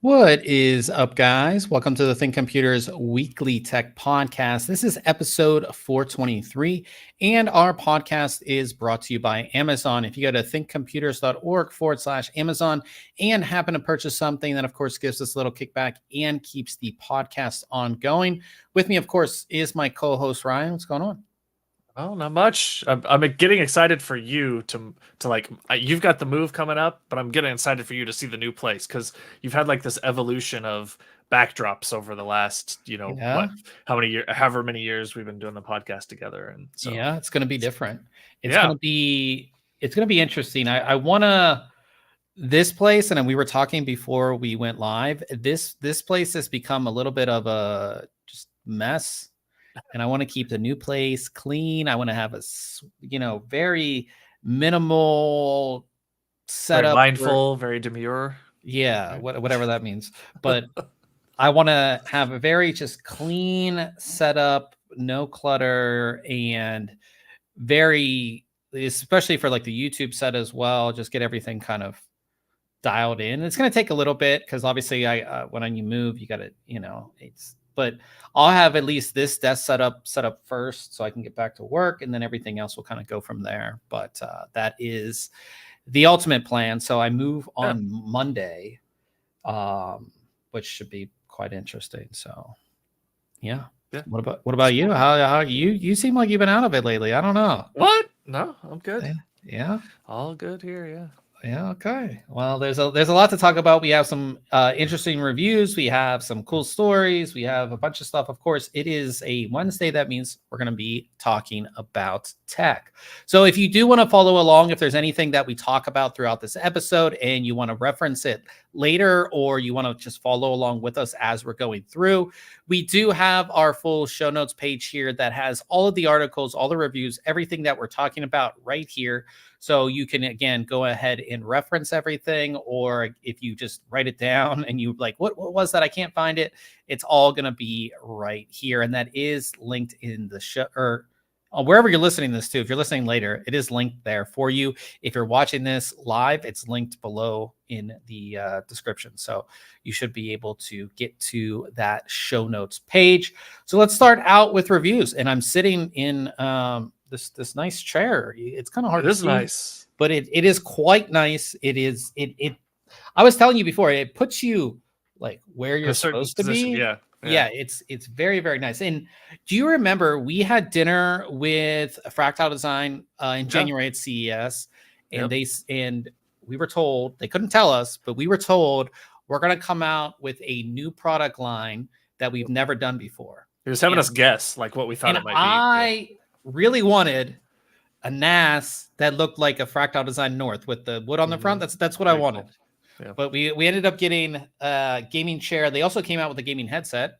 What is up, guys? Welcome to the ThinkComputers Weekly Tech Podcast. This is episode 423, and our podcast is brought to you by Amazon. If you go to thinkcomputers.org/Amazon and happen to purchase something, that, of course, gives us a little kickback and keeps the podcast ongoing. With me, of course, is my co-host, Ryan. What's going on? Oh, not much. I'm getting excited for you to you've got the move coming up, but I'm getting excited for you to see the new place because you've had like this evolution of backdrops over the last, Yeah. however many years we've been doing the podcast together, and so Yeah, it's going to be different. It's yeah, going to be interesting. I want to this place, and we were talking before we went live. This place has become a little bit of a just mess, and I want to keep the new place clean. I want to have a very minimal very setup. mindful, very demure. Yeah, whatever that means. But I want to have a very just clean setup, no clutter, and very, especially for like the YouTube set as well, just get everything kind of dialed in. It's going to take a little bit because obviously when you move, you got to, but I'll have at least this desk set up first so I can get back to work, and then everything else will kind of go from there. But that is the ultimate plan. So I move on Monday, which should be quite interesting. So yeah. What about you? How you seem like you've been out of it lately. I don't know. What? No, I'm good. Yeah. All good here. Yeah. Yeah. Okay. Well, there's a lot to talk about. We have some interesting reviews. We have some cool stories. We have a bunch of stuff. Of course, it is a Wednesday. That means we're going to be talking about tech. So if you do want to follow along, if there's anything that we talk about throughout this episode and you want to reference it later, or you want to just follow along with us as we're going through, we do have our full show notes page here that has all of the articles, all the reviews, everything that we're talking about right here. So you can, again, go ahead and reference everything, or if you just write it down and you like, what was that? I can't find it. It's all going to be right here. And that is linked in the show, or wherever you're listening to this to. If you're listening later, it is linked there for you. If you're watching this live, it's linked below in the description. So you should be able to get to that show notes page. So let's start out with reviews. And I'm sitting in this nice chair. It's kind of hard to see, Nice, but it is quite nice. I was telling you before, it puts you like where you're supposed to be. Yeah, it's very, very nice. And do you remember we had dinner with Fractal Design in January at CES, and and we were told, they couldn't tell us, but we were told we're going to come out with a new product line that we've never done before. He was having us guess like what we thought it might be. I really wanted a NAS that looked like a Fractal Design North with the wood on the front. That's what I wanted. Yeah. But we ended up getting a gaming chair. They also came out with a gaming headset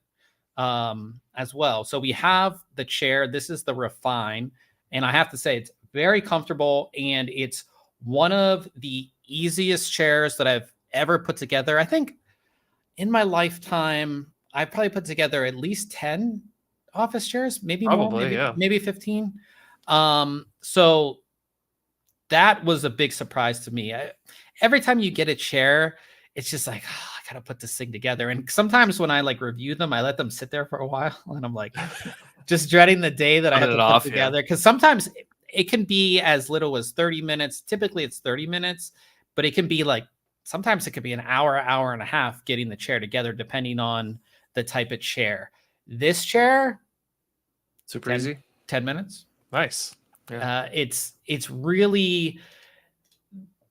as well. So we have the chair. This is the Refine. And I have to say, it's very comfortable. And it's one of the easiest chairs that I've ever put together. I think in my lifetime, I've probably put together at least 10 office chairs, maybe more, maybe 15. So that was a big surprise to me. Every time you get a chair, it's just like, oh, I gotta put this thing together. And sometimes when I like review them, I let them sit there for a while, and I'm like just dreading the day that I have to put together. Because sometimes it can be as little as 30 minutes. Typically it's 30 minutes, but it can be like, sometimes it could be an hour and a half getting the chair together, depending on the type of chair. This chair, super easy, 10 minutes. Nice. Yeah. It's really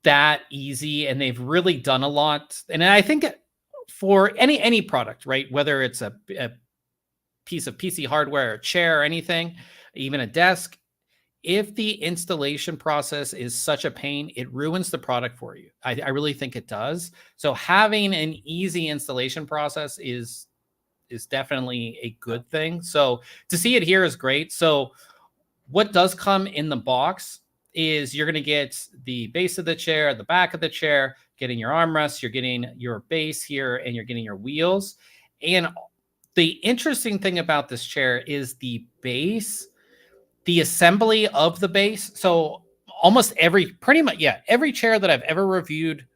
that easy, and they've really done a lot. And I think for any product, right, whether it's a piece of PC hardware, a chair, or anything, even a desk, if the installation process is such a pain, it ruins the product for you. I really think it does. So having an easy installation process is definitely a good thing. So to see it here is great. So what does come in the box is you're going to get the base of the chair, the back of the chair, getting your armrest, you're getting your base here, and you're getting your wheels. And the interesting thing about this chair is the base, the assembly of the base. So almost every chair that I've ever reviewed,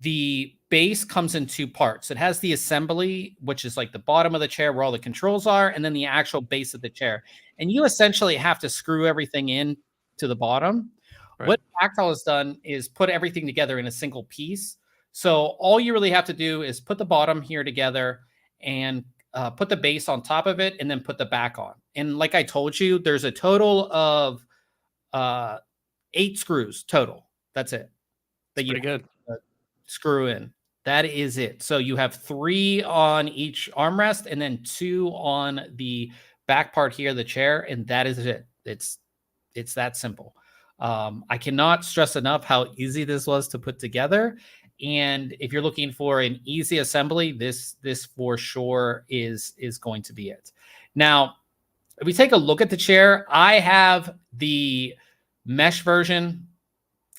the base comes in two parts. It has the assembly, which is like the bottom of the chair where all the controls are, and then the actual base of the chair. And you essentially have to screw everything in to the bottom. Right. What Fractal has done is put everything together in a single piece. So all you really have to do is put the bottom here together and put the base on top of it, and then put the back on. And like I told you, there's a total of 8 screws total. That's it. That's pretty good. Screw in. That is it. So you have 3 on each armrest and then 2 on the back part here, the chair, and that is it. It's that simple. I cannot stress enough how easy this was to put together. And if you're looking for an easy assembly, this for sure is going to be it. Now, if we take a look at the chair, I have the mesh version.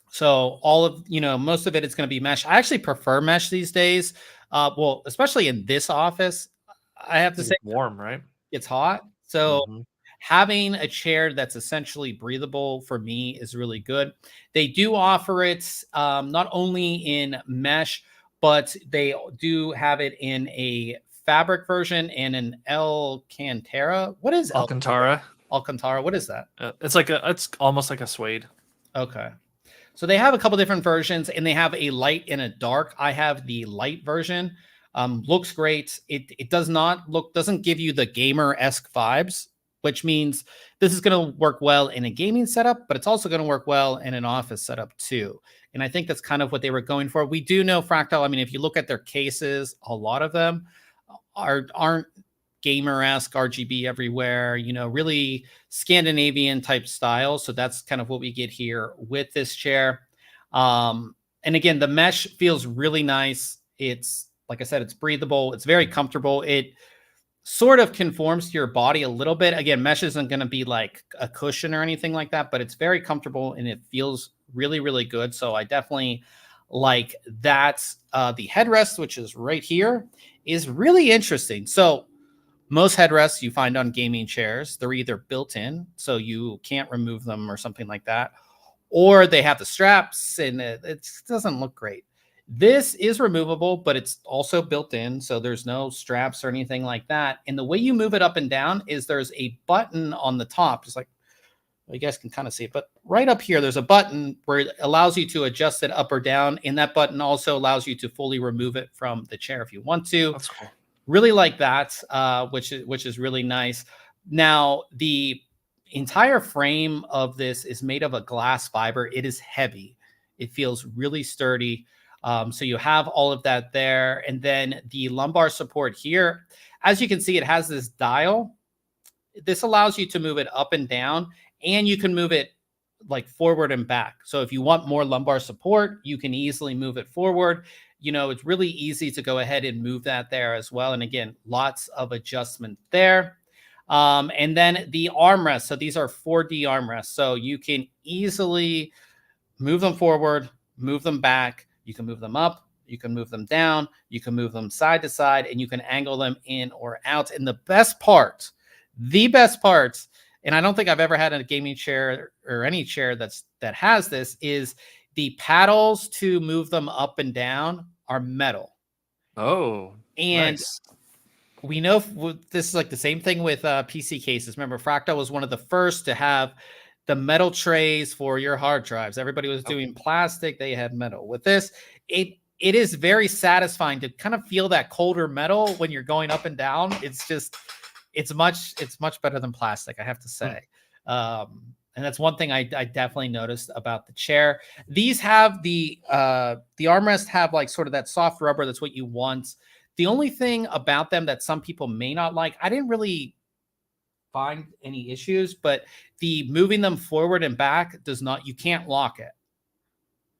So all of, most of it is going to be mesh. I actually prefer mesh these days. Well, especially in this office, I have to say, warm, right? It's hot. So having a chair that's essentially breathable for me is really good. They do offer it not only in mesh, but they do have it in a fabric version and an Alcantara. What is Alcantara? Alcantara. What is that? It's almost like a suede. Okay. So they have a couple different versions, and they have a light and a dark. I have the light version. Looks great. It doesn't give you the gamer-esque vibes, which means this is going to work well in a gaming setup, but it's also going to work well in an office setup too. And I think that's kind of what they were going for. We do know Fractal. I mean, if you look at their cases, a lot of them aren't gamer-esque, RGB everywhere, really Scandinavian type style. So that's kind of what we get here with this chair. And again, the mesh feels really nice. It's, like I said, it's breathable. It's very comfortable. It sort of conforms to your body a little bit. Again, mesh isn't going to be like a cushion or anything like that, but it's very comfortable and it feels really, really good. So I definitely like that. The headrest, which is right here, is really interesting. So most headrests you find on gaming chairs, they're either built in, so you can't remove them or something like that, or they have the straps and it doesn't look great. This is removable, but it's also built in, so there's no straps or anything like that. And the way you move it up and down is there's a button on the top, just like, well, you guys can kind of see it, but right up here, there's a button where it allows you to adjust it up or down, and that button also allows you to fully remove it from the chair if you want to. That's cool. Really like that, which is really nice. Now, the entire frame of this is made of a glass fiber. It is heavy. It feels really sturdy. So you have all of that there. And then the lumbar support here, as you can see, it has this dial. This allows you to move it up and down, and you can move it like forward and back. So if you want more lumbar support, you can easily move it forward. It's really easy to go ahead and move that there as well. And again, lots of adjustment there. And then the armrests. So these are 4D armrests. So you can easily move them forward, move them back. You can move them up. You can move them down. You can move them side to side, and you can angle them in or out. And the best part, and I don't think I've ever had a gaming chair or any chair that has this, is the paddles to move them up and down are metal. Oh, and nice. We know this is like the same thing with PC cases. Remember, Fractal was one of the first to have the metal trays for your hard drives. Everybody was doing plastic. They had metal. With this, it is very satisfying to kind of feel that colder metal when you're going up and down. It's much better than plastic, I have to say. And that's one thing I definitely noticed about the chair. These have the armrests have like sort of that soft rubber. That's what you want. The only thing about them that some people may not like, I didn't really find any issues, but the moving them forward and back you can't lock it.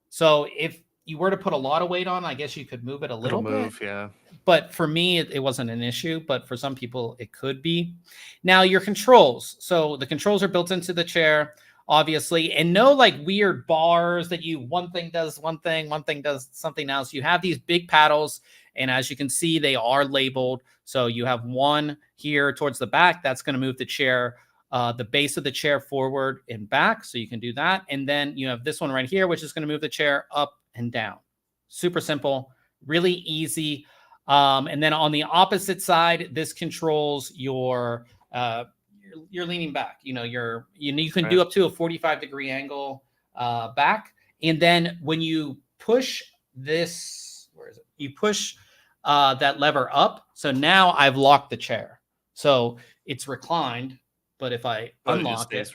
So if you were to put a lot of weight on, I guess you could move it a little bit. Yeah. But for me, it wasn't an issue, but for some people it could be. Now, your controls. So the controls are built into the chair, obviously, and no like weird bars that one thing does one thing does something else. You have these big paddles, and as you can see, they are labeled. So you have one here towards the back. That's going to move the chair, the base of the chair forward and back. So you can do that. And then you have this one right here, which is going to move the chair up and down. Super simple. really easy. And then on the opposite side, this controls your you're leaning back. You know, you can do up to a 45-degree angle back. And then when you push this, where is it? You push that lever up. So now I've locked the chair. So it's reclined, but if I unlock it,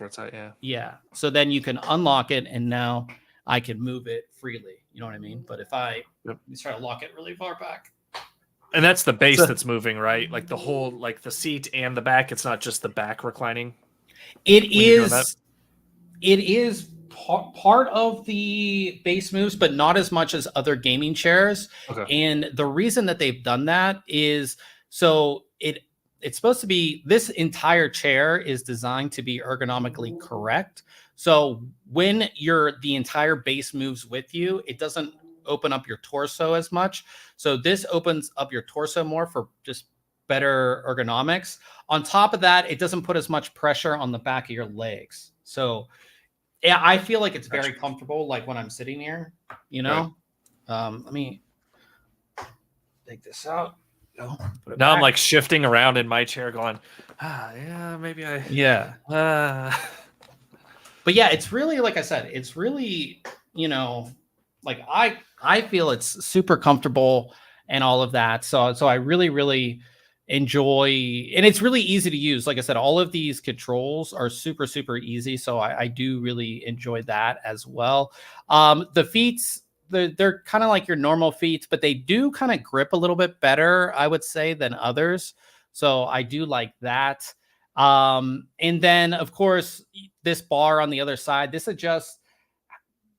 yeah. So then you can unlock it, and now I can move it freely. You know what I mean? But if I try to lock it really far back. And that's the base that's moving, right? Like the whole, like the seat and the back. It's not just the back reclining. It is. It is part of the base moves, but not as much as other gaming chairs. Okay. And the reason that they've done that is so it's supposed to be, this entire chair is designed to be ergonomically correct. So when the entire base moves with you, it doesn't open up your torso as much. So this opens up your torso more for just better ergonomics. On top of that, it doesn't put as much pressure on the back of your legs. So yeah, I feel like it's very comfortable, like when I'm sitting here, you know. Let me take this out. Now I'm like shifting around in my chair going, yeah, maybe I... Yeah. But yeah, it's really, like I said, it's really, you know, like I feel it's super comfortable and all of that. So I really, really enjoy, and it's really easy to use. Like I said, all of these controls are super, super easy. So I do really enjoy that as well. The feet, they're kind of like your normal feet, but they do kind of grip a little bit better, I would say, than others. So I do like that. And then of course, this bar on the other side, this adjusts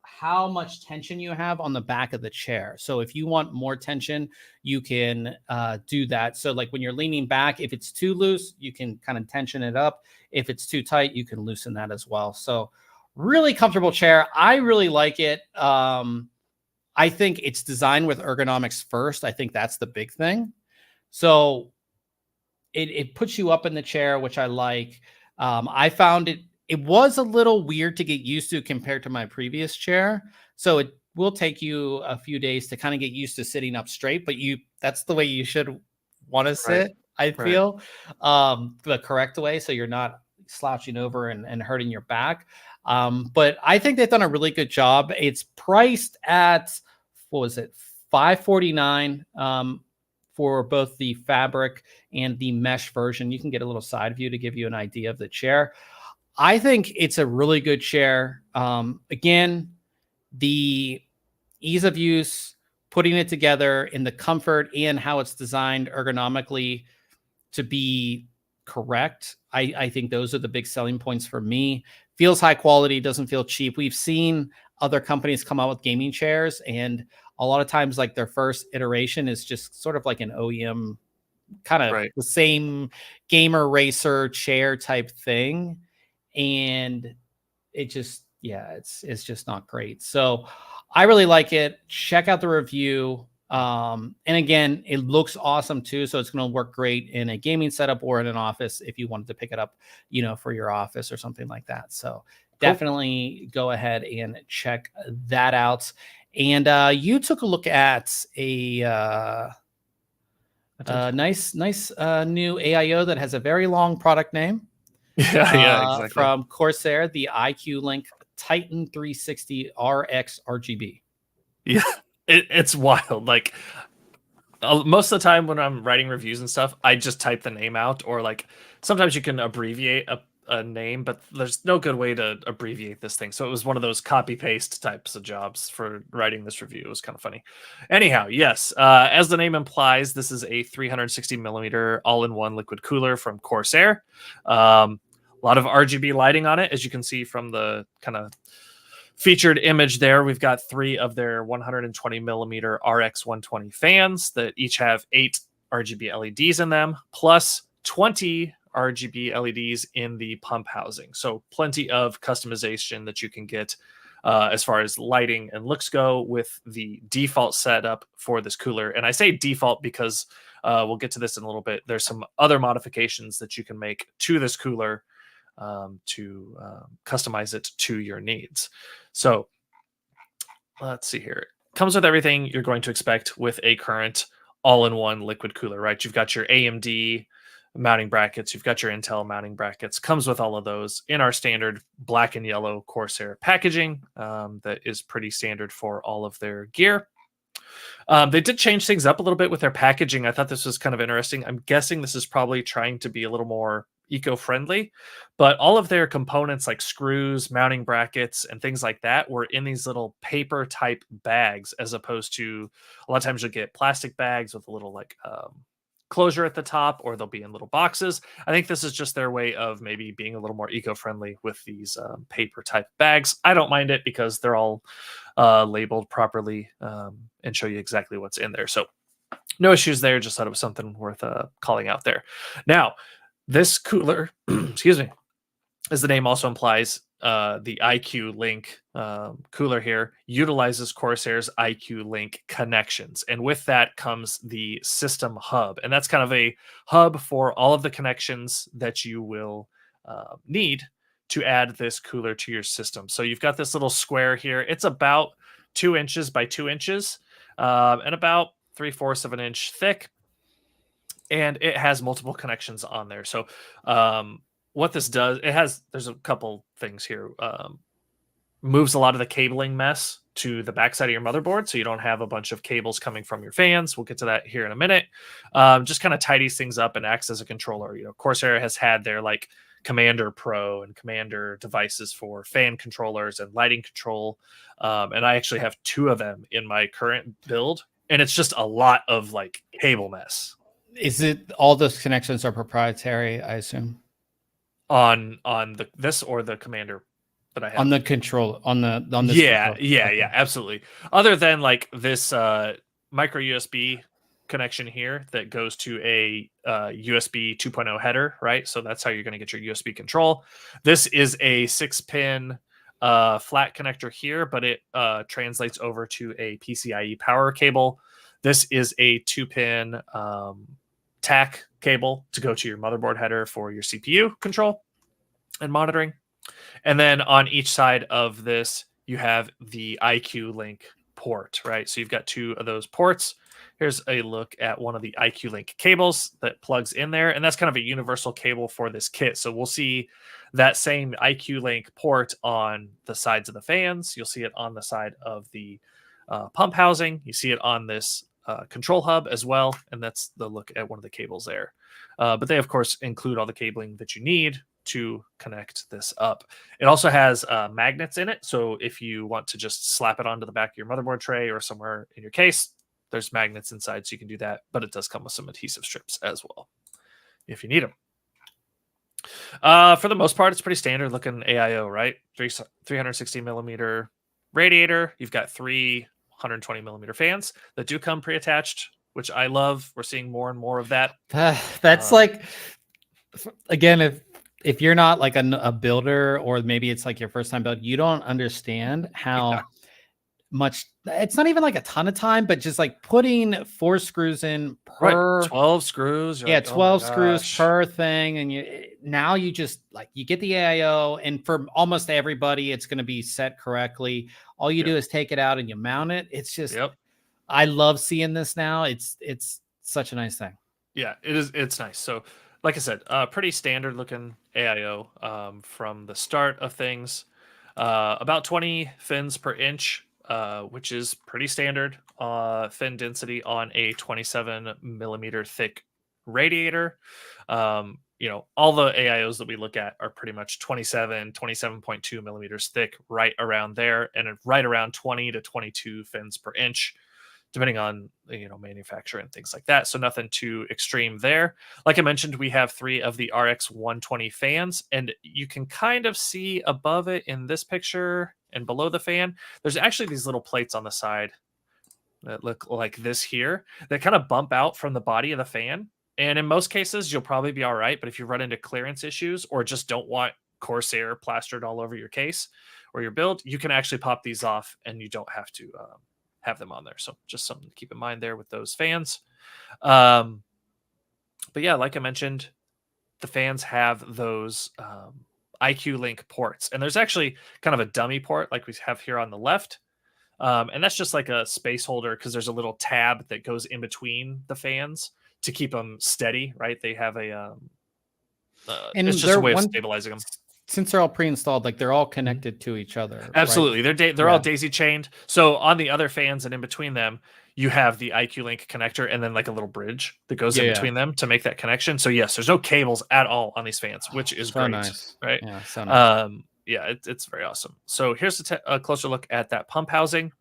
how much tension you have on the back of the chair. So if you want more tension, you can do that. So like when you're leaning back, if it's too loose, you can kind of tension it up. If it's too tight, you can loosen that as well. So really comfortable chair. I really like it. I think it's designed with ergonomics first. I think that's the big thing. So it puts you up in the chair, which I like. I found it was a little weird to get used to compared to my previous chair. So it will take you a few days to kind of get used to sitting up straight, but that's the way you should want to sit, I feel, the correct way. So you're not slouching over and hurting your back. But I think they've done a really good job. It's priced at, what was it? $549 for both the fabric and the mesh version. You can get a little side view to give you an idea of the chair. I think it's a really good chair. Again, the ease of use, putting it together in the comfort and how it's designed ergonomically to be correct. I think those are the big selling points for me. Feels high quality, doesn't feel cheap. We've seen other companies come out with gaming chairs, and a lot of times like their first iteration is just sort of like an OEM kind of the same gamer racer chair type thing. And it just, it's just not great. So I really like it. Check out the review. And again, it looks awesome too. So it's going to work great in a gaming setup or in an office if you wanted to pick it up, you know, for your office or something like that. So definitely go ahead and check that out. And you took a look at a nice new AiO that has a very long product name. Exactly. From Corsair, the iCUE Link Titan 360 RX RGB. Yeah, it's wild. Like most of the time when I'm writing reviews and stuff, I just type the name out, or like sometimes you can abbreviate a name, but there's no good way to abbreviate this thing. So it was one of those copy paste types of jobs for writing this review. It was kind of funny. Anyhow, yes, as the name implies, this is a 360 millimeter all-in-one liquid cooler from Corsair. A lot of RGB lighting on it, as you can see from the kind of featured image there. We've got 3 of their 120 millimeter RX 120 fans that each have 8 RGB LEDs in them, plus 20 RGB LEDs in the pump housing. So plenty of customization that you can get as far as lighting and looks go with the default setup for this cooler. And I say default because we'll get to this in a little bit. There's some other modifications that you can make to this cooler to customize it to your needs. So let's see here. comes with everything you're going to expect with a current all-in-one liquid cooler, right? You've got your AMD mounting brackets, you've got your Intel mounting brackets, comes with all of those in our standard black and yellow Corsair packaging that is pretty standard for all of their gear. They did change things up a little bit with their packaging. I thought this was kind of interesting. I'm guessing this is probably trying to be a little more eco-friendly, but all of their components like screws, mounting brackets, and things like that were in these little paper type bags, as opposed to a lot of times you'll get plastic bags with a little like closure at the top, or they'll be in little boxes. I think this is just their way of maybe being a little more eco-friendly with these paper type bags. I don't mind it because they're all labeled properly and show you exactly what's in there. So no issues there. Just thought it was something worth calling out there. Now, this cooler, excuse me, as the name also implies, the iCUE Link cooler here utilizes Corsair's iCUE Link connections. And with that comes the system hub. And that's kind of a hub for all of the connections that you will need to add this cooler to your system. So you've got this little square here. It's about 2 inches by 2 inches and about 3/4 of an inch thick. And it has multiple connections on there. So what this does, there's a couple things here. Moves a lot of the cabling mess to the backside of your motherboard, so you don't have a bunch of cables coming from your fans. We'll get to that here in a minute. Just kind of tidies things up and acts as a controller. You know, Corsair has had their like Commander Pro and Commander devices for fan controllers and lighting control. And I actually have 2 of them in my current build, and it's just a lot of like cable mess. Is it all those connections are proprietary, I assume? On this or the Commander that I have? On the control, on this yeah, control. yeah, Okay. yeah, absolutely. Other than like this micro USB connection here that goes to a USB 2.0 header, right? So that's how you're going to get your USB control. This is a 6-pin flat connector here, but it translates over to a PCIe power cable. This is a 2-pin TAC cable to go to your motherboard header for your CPU control and monitoring. And then on each side of this, you have the iCUE Link port, right? So you've got 2 of those ports. Here's a look at one of the iCUE Link cables that plugs in there. And that's kind of a universal cable for this kit. So we'll see that same iCUE Link port on the sides of the fans. You'll see it on the side of the pump housing. You see it on this control hub as well. And that's the look at one of the cables there. But they, of course, include all the cabling that you need to connect this up. It also has magnets in it. So if you want to just slap it onto the back of your motherboard tray or somewhere in your case, there's magnets inside, so you can do that. But it does come with some adhesive strips as well, if you need them. For the most part, it's pretty standard looking AiO, right? 360 millimeter radiator. You've got 3 120 millimeter fans that do come pre-attached, which I love. We're seeing more and more of that. That's like, again, if you're not like a builder, or maybe it's like your first time build, you don't understand how much. It's not even like a ton of time, but just like putting 4 screws in per 12 screws. Yeah, like, 12 screws per thing, and you just like you get the AiO, and for almost everybody, it's going to be set correctly. All you do is take it out and you mount it. It's just, I love seeing this now. It's such a nice thing. Yeah, it is. It's nice. So, like I said, pretty standard looking AiO from the start of things. About 20 fins per inch, which is pretty standard fin density on a 27 millimeter thick radiator. You know, all the AiOs that we look at are pretty much 27.2 millimeters thick, right around there, and right around 20 to 22 fins per inch, depending on, you know, manufacturer and things like that. So nothing too extreme there. Like I mentioned, we have 3 of the RX 120 fans, and you can kind of see above it in this picture and below the fan, there's actually these little plates on the side that look like this here that kind of bump out from the body of the fan. And in most cases, you'll probably be all right. But if you run into clearance issues or just don't want Corsair plastered all over your case or your build, you can actually pop these off and you don't have to have them on there. So just something to keep in mind there with those fans. But yeah, like I mentioned, the fans have those iCUE Link ports. And there's actually kind of a dummy port like we have here on the left. And that's just like a space holder because there's a little tab that goes in between the fans to keep them steady, right? They have a And it's just a way of stabilizing them. Since they're all pre-installed, like they're all connected to each other. Absolutely, right? they're all daisy chained. So on the other fans and in between them, you have the iCUE Link connector and then like a little bridge that goes in between them to make that connection. So yes, there's no cables at all on these fans, which is so great, nice. right? Yeah, so nice. Yeah, it's very awesome. So here's a closer look at that pump housing.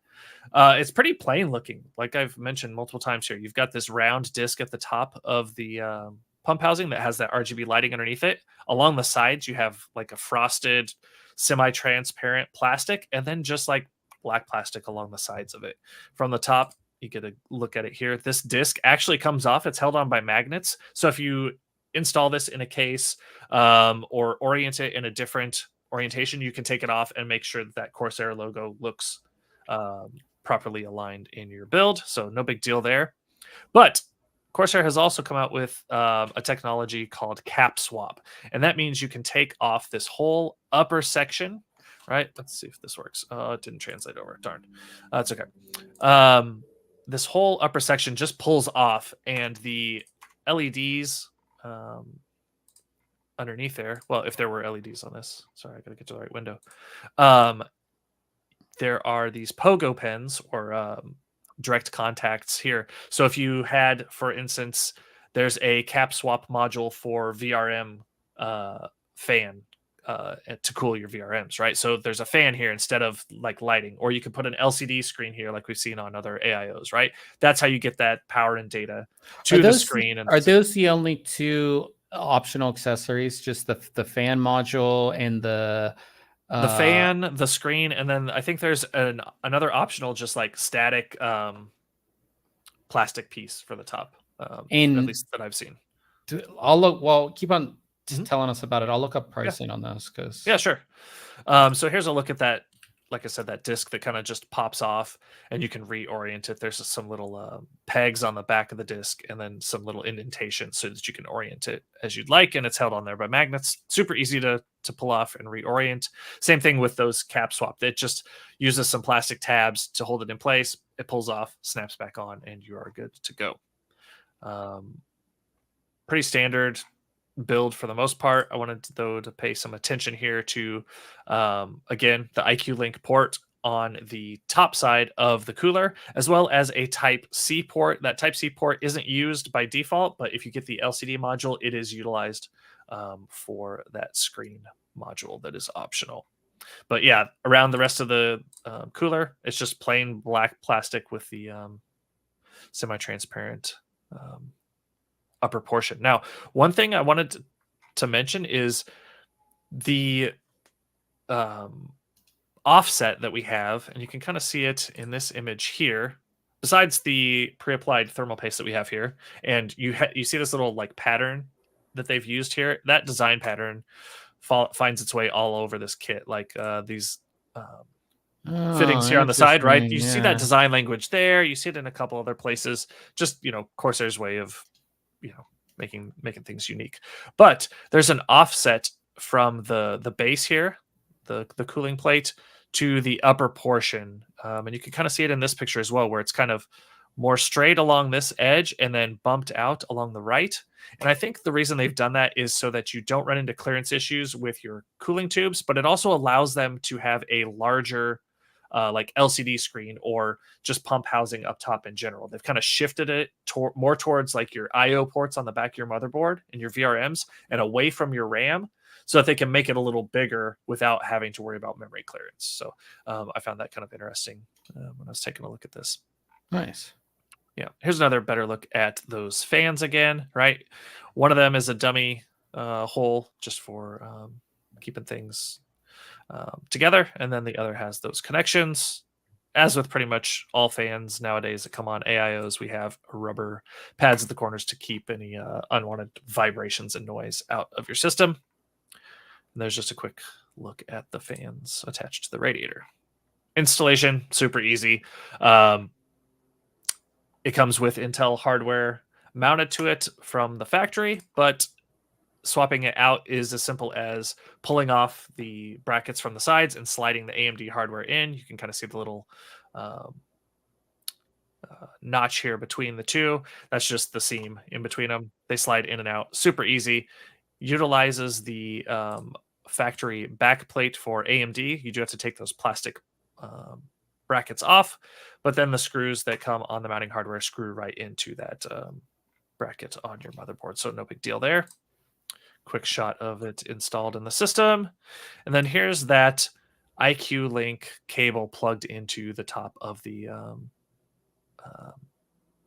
It's pretty plain looking. Like I've mentioned multiple times here, you've got this round disc at the top of the pump housing that has that RGB lighting underneath it. Along the sides, you have like a frosted, semi-transparent plastic, and then just like black plastic along the sides of it. From the top, you get a look at it here. This disc actually comes off. It's held on by magnets. So if you install this in a case or orient it in a different orientation, you can take it off and make sure that that Corsair logo looks properly aligned in your build. So no big deal there. But Corsair has also come out with a technology called cap swap. And that means you can take off this whole upper section, right? Let's see if this works. It didn't translate over. Darn. That's okay. This whole upper section just pulls off, and the LEDs underneath there, well, if there were LEDs on this, sorry, I gotta get to the right window. There are these pogo pens or direct contacts here. So if you had, for instance, there's a cap swap module for VRM fan to cool your VRMs, right? So there's a fan here instead of like lighting, or you can put an LCD screen here like we've seen on other AIOs, right? That's how you get that power and data to the screen. Are those the only two optional accessories? Just the fan module and the fan, the screen, and then I think there's another optional just like static plastic piece for the top, at least that I've seen. I'll look. Well, keep on telling us about it. I'll look up pricing on those because sure. So here's a look at that. Like I said, that disc that kind of just pops off and you can reorient it. There's some little pegs on the back of the disc and then some little indentations so that you can orient it as you'd like. And it's held on there by magnets. Super easy to pull off and reorient. Same thing with those cap swap. It just uses some plastic tabs to hold it in place. It pulls off, snaps back on, and you are good to go. Pretty standard build for the most part. I wanted though to pay some attention here to again the iCUE Link port on the top side of the cooler, as well as a Type C port. That Type C port isn't used by default, but if you get the LCD module, it is utilized for that screen module that is optional. But yeah, around the rest of the cooler, it's just plain black plastic with the semi-transparent upper portion. Now, one thing I wanted to mention is the offset that we have, and you can kind of see it in this image here. Besides the pre-applied thermal paste that we have here, and you see this little like pattern that they've used here. That design pattern finds its way all over this kit, like these fittings here on the side, right? You see that design language there. You see it in a couple other places. Just Corsair's way of making things unique. But there's an offset from the base here, the cooling plate, to the upper portion, and you can kind of see it in this picture as well, where it's kind of more straight along this edge and then bumped out along the right. And I think the reason they've done that is so that you don't run into clearance issues with your cooling tubes, but it also allows them to have a larger like LCD screen or just pump housing up top in general. They've kind of shifted it more towards like your IO ports on the back of your motherboard and your VRMs and away from your RAM, so that they can make it a little bigger without having to worry about memory clearance. So I found that kind of interesting when I was taking a look at this. Nice. Yeah. Here's another better look at those fans again, right? One of them is a dummy hole just for keeping things together, and then the other has those connections. As with pretty much all fans nowadays that come on AIOs, we have rubber pads at the corners to keep any unwanted vibrations and noise out of your system. And there's just a quick look at the fans attached to the radiator. Installation, super easy. It comes with Intel hardware mounted to it from the factory, but swapping it out is as simple as pulling off the brackets from the sides and sliding the AMD hardware in. You can kind of see the little notch here between the two. That's just the seam in between them. They slide in and out. Super easy. Utilizes the factory back plate for AMD. You do have to take those plastic brackets off, but then the screws that come on the mounting hardware screw right into that bracket on your motherboard. So no big deal there. Quick shot of it installed in the system. And then here's that iCUE link cable plugged into the top of the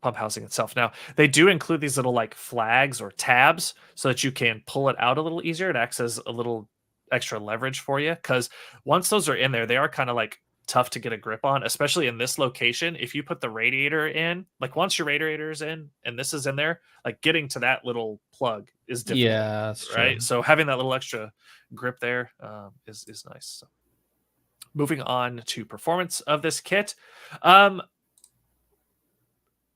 pump housing itself. Now, they do include these little like flags or tabs so that you can pull it out a little easier. It acts as a little extra leverage for you, because once those are in there, they are kind of like tough to get a grip on, especially in this location. If you put the radiator in, like once your radiator is in and this is in there, like getting to that little plug is difficult. Yeah, that's right. true. So having that little extra grip there is nice. So moving on to performance of this kit.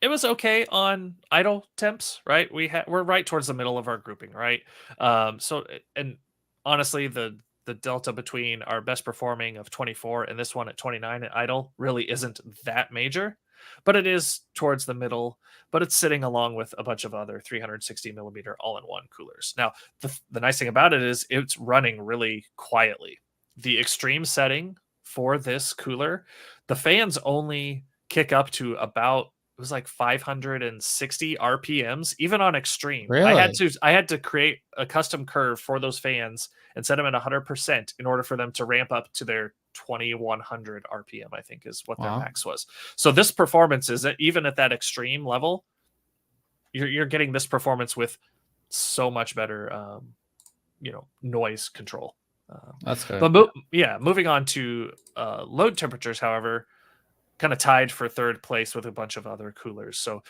It was okay on idle temps, right? We're right towards the middle of our grouping, right? So, and honestly, the delta between our best performing of 24 and this one at 29 at idle really isn't that major, but it is towards the middle. But it's sitting along with a bunch of other 360 millimeter all-in-one coolers. Now, the nice thing about it is it's running really quietly. The extreme setting for this cooler, the fans only kick up to about, it was like 560 RPMs, even on extreme. Really? I had to create a custom curve for those fans and set them at 100% in order for them to ramp up to their 2100 RPM, I think is what their max was. So this performance is, even at that extreme level, you're getting this performance with so much better, noise control. That's good. But moving on to load temperatures, however, kind of tied for third place with a bunch of other coolers. So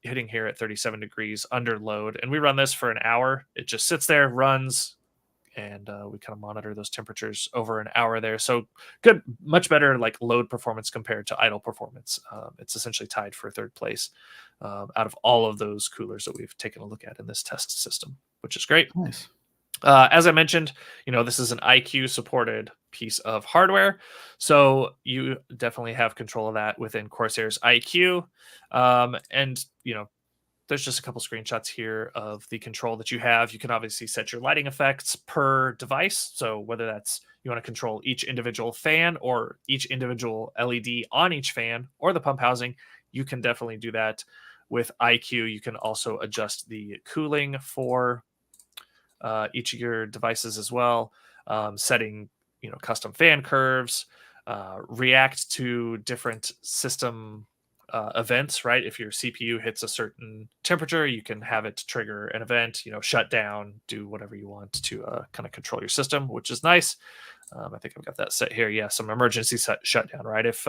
hitting here at 37 degrees under load. And we run this for an hour. It just sits there, runs, and we kind of monitor those temperatures over an hour there. So good, much better like load performance compared to idle performance. It's essentially tied for third place out of all of those coolers that we've taken a look at in this test system, which is great. Nice. As I mentioned, this is an iCUE supported piece of hardware, so you definitely have control of that within Corsair's iCUE. And there's just a couple screenshots here of the control that you have. You can obviously set your lighting effects per device. So whether that's you want to control each individual fan or each individual LED on each fan or the pump housing, you can definitely do that with iCUE. You can also adjust the cooling for each of your devices as well, setting custom fan curves, react to different system events, right? If your CPU hits a certain temperature, you can have it trigger an event, shut down, do whatever you want to kind of control your system, which is nice. I think I've got that set here. Yeah, some emergency shutdown, right? If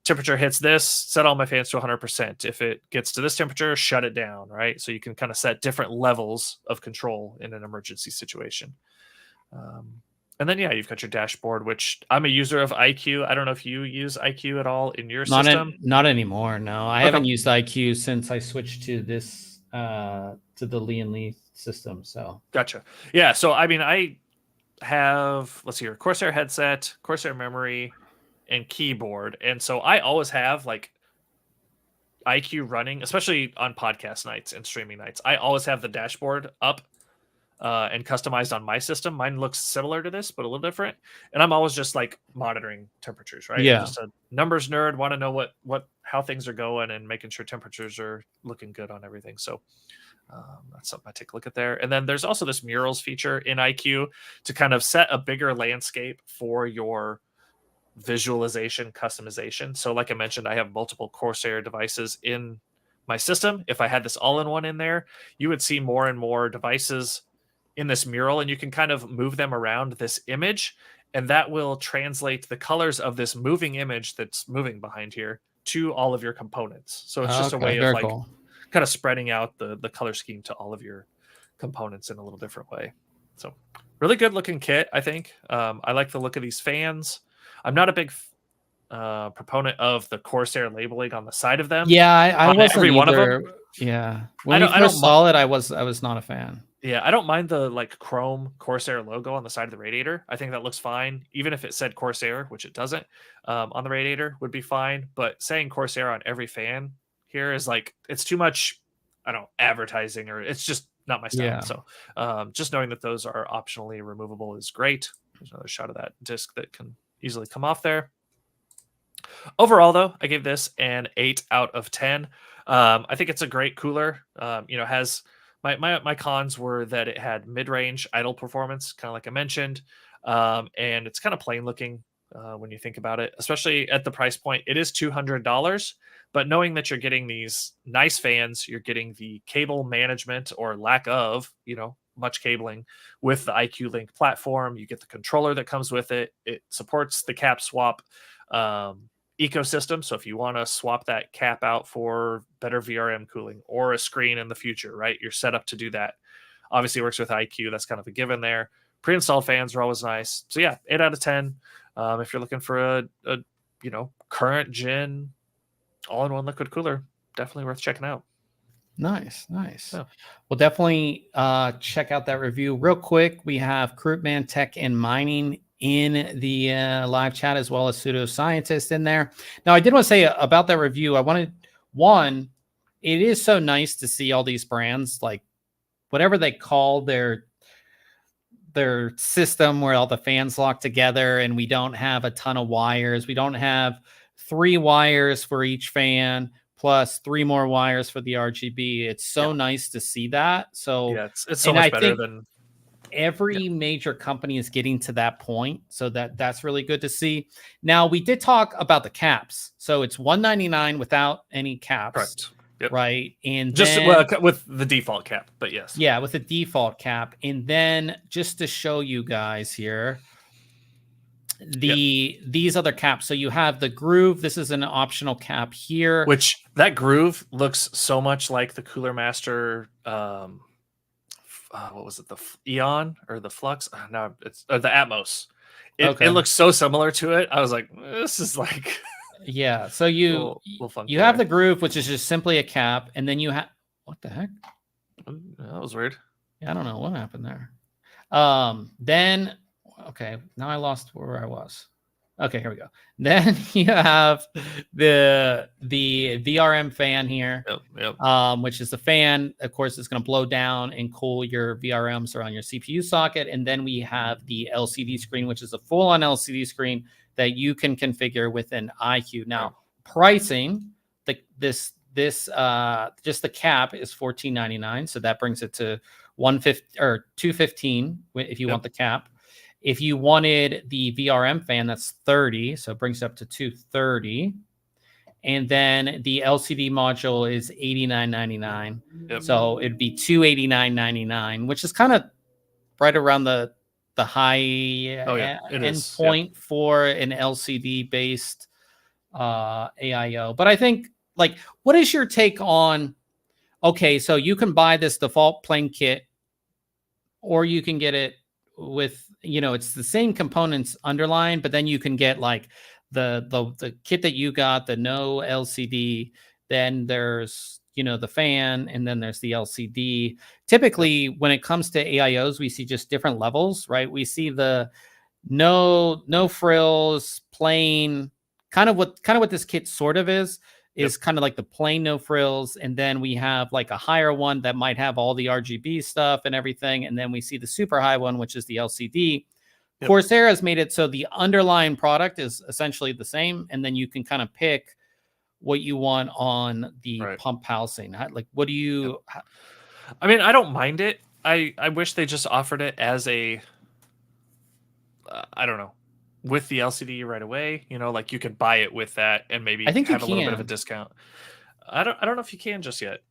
temperature hits this, set all my fans to 100%. If it gets to this temperature, shut it down, right? So you can kind of set different levels of control in an emergency situation. And then, you've got your dashboard, which I'm a user of iCUE. I don't know if you use iCUE at all in your system. Not anymore. No, I haven't used iCUE since I switched to this to the Lee system. So gotcha. Yeah. So I mean, I have, let's see here, Corsair headset, Corsair memory, and keyboard, and so I always have like iCUE running, especially on podcast nights and streaming nights. I always have the dashboard up and customized on my system. Mine looks similar to this, but a little different. And I'm always just like monitoring temperatures, right? Yeah. I'm just a numbers nerd, want to know how things are going and making sure temperatures are looking good on everything. So that's something I take a look at there. And then there's also this murals feature in iCUE to kind of set a bigger landscape for your visualization customization. So like I mentioned, I have multiple Corsair devices in my system. If I had this all-in-one in there, you would see more and more devices in this mural, and you can kind of move them around this image, and that will translate the colors of this moving image that's moving behind here to all of your components. So it's just a way of like kind of spreading out the color scheme to all of your components in a little different way. So really good looking kit, I think. I like the look of these fans. I'm not a big proponent of the Corsair labeling on the side of them. Yeah, I wasn't every either. One of them. Yeah, when I first saw it, I was not a fan. Yeah, I don't mind the like chrome Corsair logo on the side of the radiator. I think that looks fine, even if it said Corsair, which it doesn't. On the radiator would be fine, but saying Corsair on every fan here is like it's too much. I don't know, advertising, or it's just not my style. Yeah. So just knowing that those are optionally removable is great. There's another shot of that disc that can easily come off there. Overall, though, I gave this an 8 out of 10. I think it's a great cooler. Has my cons were that it had mid-range idle performance, kind of like I mentioned, and it's kind of plain looking when you think about it, especially at the price point. It is $200, but knowing that you're getting these nice fans, you're getting the cable management or lack of, much cabling with the iCUE Link platform. You get the controller that comes with it. It supports the cap swap ecosystem. So if you want to swap that cap out for better VRM cooling or a screen in the future, right, you're set up to do that. Obviously, it works with iCUE. That's kind of a given there. Pre-installed fans are always nice. So yeah, 8 out of 10. If you're looking for a current gen all-in-one liquid cooler, definitely worth checking out. Nice. Yeah. Well, definitely check out that review. Real quick, we have Crewman Tech and Mining in the live chat, as well as Pseudoscientist in there. Now, I did want to say about that review, it is so nice to see all these brands, like whatever they call their system where all the fans lock together and we don't have a ton of wires. We don't have 3 wires for each fan plus 3 more wires for the RGB. It's so nice to see that. So yeah, it's so much better than every major company is getting to that point. So that's really good to see. Now, we did talk about the caps. So it's $199 without any caps. Correct. Yep. Right. And just with the default cap, but yes. Yeah, with the default cap. And then just to show you guys here, these other caps. So you have the Groove. This is an optional cap here. Which that Groove looks so much like the Cooler Master what was it, the Eon or the Flux? No, it's the Atmos. It looks so similar to it. I was like, this is like yeah. So you have the Groove, which is just simply a cap, and then you have what the heck? That was weird. Yeah, I don't know what happened there. Then okay, now I lost where I was. Okay, here we go. Then you have the VRM fan here, which is the fan. Of course, it's going to blow down and cool your VRMs around your CPU socket. And then we have the LCD screen, which is a full-on LCD screen that you can configure with an iCUE. Now, pricing, just the cap is $14.99, so that brings it to $215 if you want the cap. If you wanted the VRM fan, that's $30, so it brings it up to $230. And then the LCD module is $89.99. Yep. So it'd be $289.99, which is kind of right around the high end point for an LCD based AiO. But I think, like, what is your take on? Okay, so you can buy this default plain kit, or you can get it with, it's the same components underlined, but then you can get like the kit that you got, the no LCD, then there's the fan, and then there's the LCD. Typically when it comes to AIOs, we see just different levels, right? We see the no frills, plain, kind of what this kit sort of is kind of like the plain no frills, and then we have like a higher one that might have all the RGB stuff and everything, and then we see the super high one, which is the LCD. Corsair has made it so the underlying product is essentially the same, and then you can kind of pick what you want on the pump housing. Like, what do you? I mean, I don't mind it. I wish they just offered it as a, I don't know, with the LCD right away. Like you could buy it with that and maybe have a little bit of a discount. I don't know if you can just yet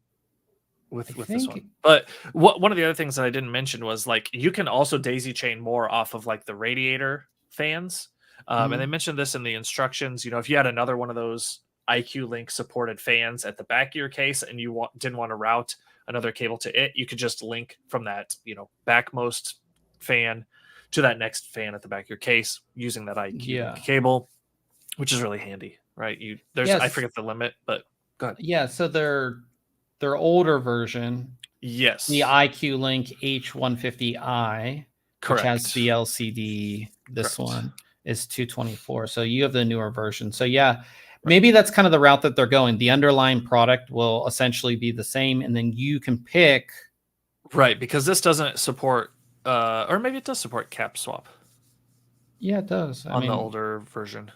with this one. But one of the other things that I didn't mention was, like, you can also daisy chain more off of like the radiator fans. And they mentioned this in the instructions. If you had another one of those iCUE Link supported fans at the back of your case and you didn't want to route another cable to it, you could just link from that, backmost fan to that next fan at the back of your case using that iCUE cable, which is really handy, right? I forget the limit, but go ahead. Yeah, so their older version Yes. The iCUE Link H150i, which has the LCD. This one is 224. So you have the newer version. So yeah, maybe that's kind of the route that they're going. The underlying product will essentially be the same, and then you can pick. Right, because this doesn't support, or maybe it does support cap swap. Yeah, it does. I mean, the older version.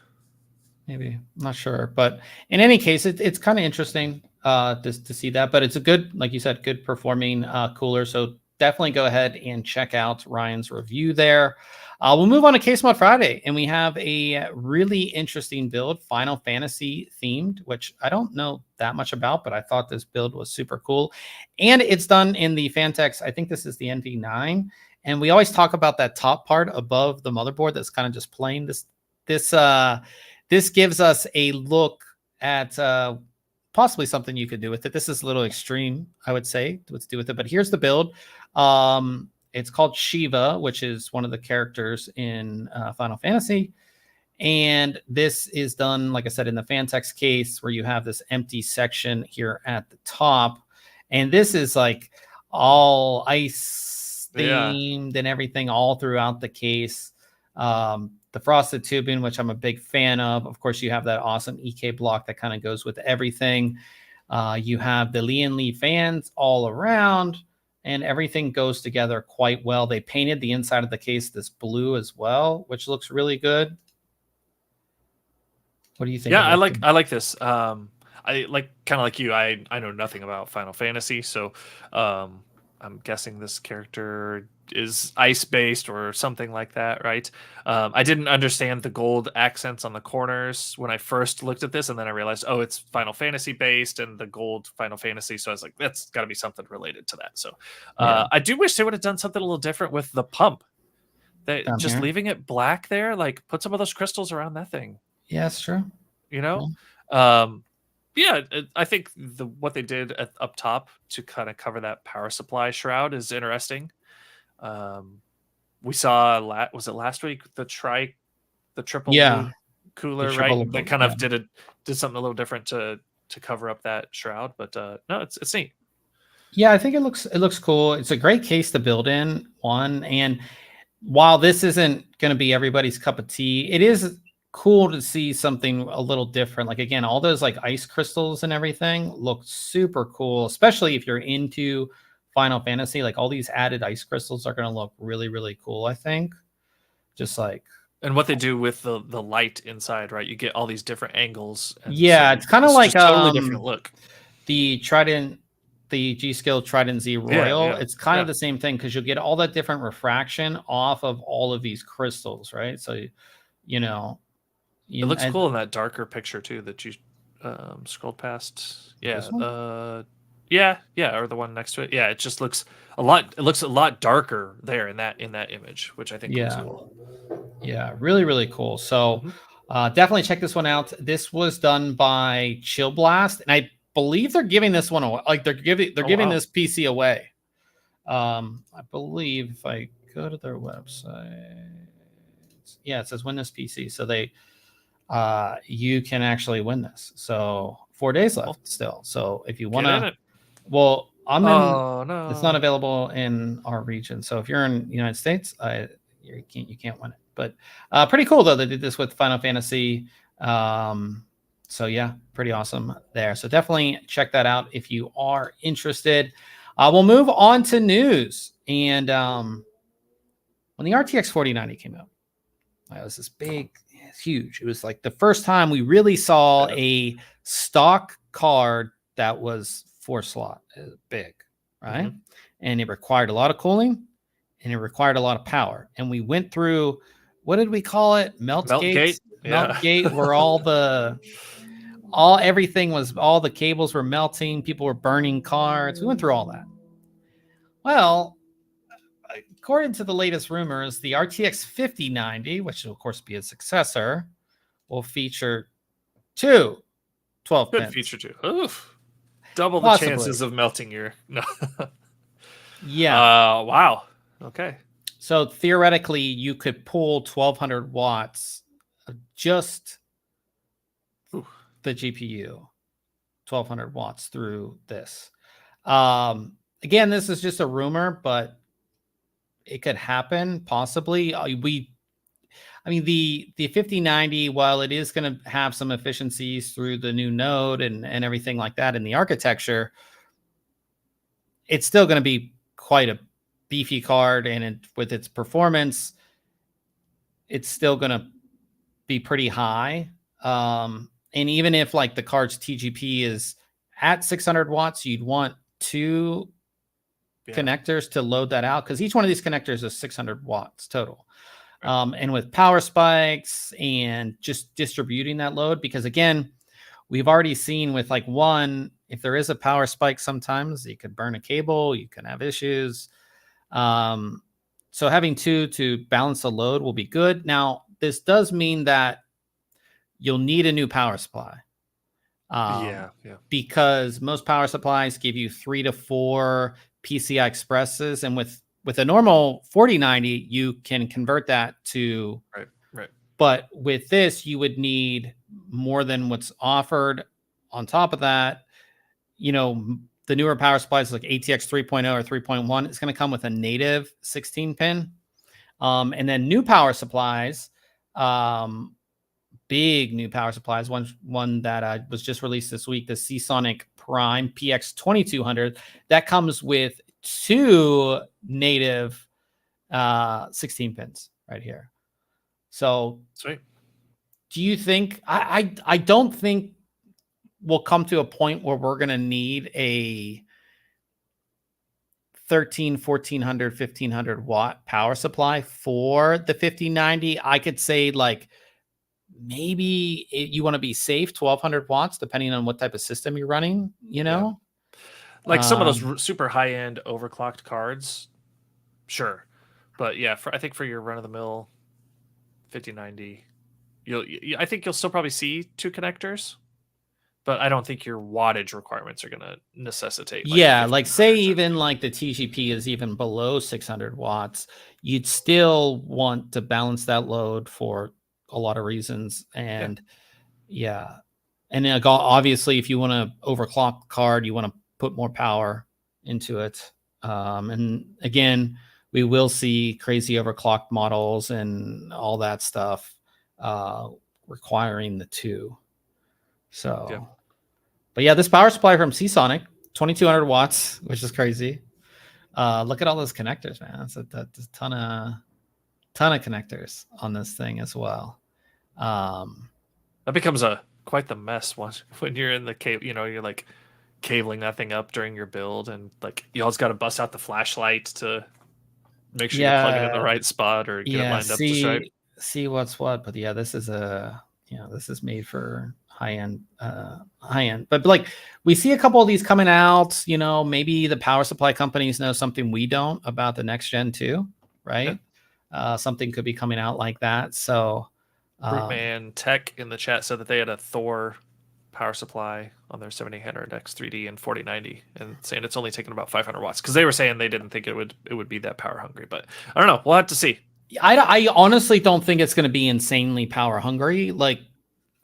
Maybe, I'm not sure, but in any case, it's kind of interesting to see that. But it's a good, like you said, good performing cooler. So definitely go ahead and check out Ryan's review there. We'll move on to Case Mod Friday, and we have a really interesting build, Final Fantasy themed, which I don't know that much about, but I thought this build was super cool. And it's done in the Fantex. I think this is the NV9. And we always talk about that top part above the motherboard that's kind of just plain. This gives us a look at possibly something you could do with it. This is a little extreme, I would say, what to do with it. But here's the build. It's called Shiva, which is one of the characters in Final Fantasy. And this is done, like I said, in the Fantex case, where you have this empty section here at the top. And this is like all ice themed and everything all throughout the case. The frosted tubing, which I'm a big fan of. Of course, you have that awesome EK block that kind of goes with everything. You have the Lian Li fans all around, and everything goes together quite well. They painted the inside of the case this blue as well, which looks really good. What do you think? Yeah, I like this. I like, kind of like you. I know nothing about Final Fantasy, so I'm guessing this character is ice based or something like that, right? I didn't understand the gold accents on the corners when I first looked at this, and then I realized, oh, it's Final Fantasy based and the gold Final Fantasy. So I was like, that's got to be something related to that. So I do wish they would have done something a little different with the pump. Just leaving it black there, like put some of those crystals around that thing. Yeah, that's true. You know, yeah, I think what they did up top to kind of cover that power supply shroud is interesting. We saw was it last week the triple mood cooler, right? That kind of did something a little different to cover up that shroud, but no, it's neat. Yeah, I think it looks cool. It's a great case to build in one, and while this isn't going to be everybody's cup of tea, it is cool to see something a little different. Like, again, all those like ice crystals and everything look super cool, especially if you're into Final Fantasy. Like, all these added ice crystals are going to look really, really cool, I think. Just like, and what they do with the light inside, right? You get all these different angles. And yeah, so it's kind of like totally different look. The Trident, the G-Skill Trident Z Royal. It's kind of the same thing, because you'll get all that different refraction off of all of these crystals, right? So, you know, it looks cool in that darker picture too that you scrolled past. Yeah, or the one next to it. Yeah, it just looks a lot. It looks a lot darker there in that image, which I think looks cool. Yeah, really, really cool. So definitely check this one out. This was done by Chill Blast, and I believe they're giving this one away. Like, they're giving this PC away. I believe if I go to their website, yeah, it says win this PC. So you can actually win this. So 4 days left still. So if you want to, well, no, it's not available in our region. So if you're in the United States, you can't win it. But pretty cool though. They did this with Final Fantasy. So yeah, pretty awesome there. So definitely check that out if you are interested. We'll move on to news. And when the RTX 4090 came out, it was this big, it's huge. It was like the first time we really saw a stock card that was 4-slot, big, right? And it required a lot of cooling, and it required a lot of power. And we went through, what did we call it? Meltgate, where all the cables were melting, people were burning cards. We went through all that. Well, according to the latest rumors, the RTX 5090, which will of course be a successor, will feature two 12 pins. Could feature two. Oof. Double the chances of melting your. No. Yeah. Wow. Okay. So theoretically, you could pull 1200 watts of just the GPU, 1200 watts through this. again, this is just a rumor, but it could happen possibly. I mean, the 5090, while it is going to have some efficiencies through the new node and everything like that in the architecture, it's still going to be quite a beefy card, and with its performance, it's still going to be pretty high. And even if like the card's TGP is at 600 watts, you'd want two connectors to load that out, because each one of these connectors is 600 watts total. And with power spikes and just distributing that load, because again, we've already seen with like one, if there is a power spike, sometimes you could burn a cable, you can have issues. So having two to balance the load will be good. Now, this does mean that you'll need a new power supply. Because most power supplies give you 3 to 4 PCI Expresses, and with a normal 4090, you can convert that to right. But with this, you would need more than what's offered. On top of that, you know, the newer power supplies like ATX 3.0 or 3.1, it's going to come with a native 16 pin. And then new power supplies, big new power supplies. One that was just released this week, the Seasonic Prime PX 2200, that comes with 2 native 16 pins right here. So sweet. Do you think I don't think we'll come to a point where we're going to need a 1400, 1500 watt power supply for the 5090. I could say like maybe you want to be safe 1200 watts, depending on what type of system you're running, you know? Yeah. Like some of those super high end overclocked cards. Sure. But yeah, I think for your run of the mill 5090, I think you'll still probably see 2 connectors. But I don't think your wattage requirements are going to necessitate. Like say even like the TGP is even below 600 watts, you'd still want to balance that load for a lot of reasons. And and then obviously if you want to overclock the card, you want to put more power into it. And again, we will see crazy overclocked models and all that stuff requiring the 2. So but yeah, this power supply from Seasonic, 2200 watts, which is crazy. Look at all those connectors, man. That's a ton of connectors on this thing as well. That becomes quite the mess when you're in the cable. You know, you're like cabling that thing up during your build, and like you always got to bust out the flashlight to make sure you're plugging in the right spot or get it lined up just right. See what's what, but yeah, this is this is made for high end. But like we see a couple of these coming out, you know, maybe the power supply companies know something we don't about the next gen too, right? Something could be coming out like that. So Rootman Tech in the chat said that they had a Thor power supply on their 7800 X3D and 4090 and saying it's only taking about 500 watts, because they were saying they didn't think it would be that power hungry, but I don't know, we'll have to see. I honestly don't think it's going to be insanely power hungry, like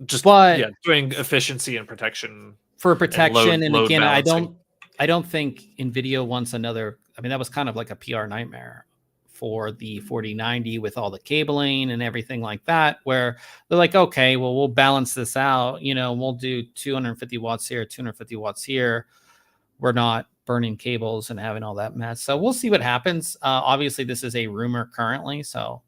doing efficiency and protection for protection. And again, balancing. I don't think NVIDIA wants another. I mean, that was kind of like a PR nightmare for the 4090 with all the cabling and everything like that, where they're like, okay, well, we'll balance this out. You know, we'll do 250 watts here, 250 watts here. We're not burning cables and having all that mess. So we'll see what happens. Obviously, this is a rumor currently, so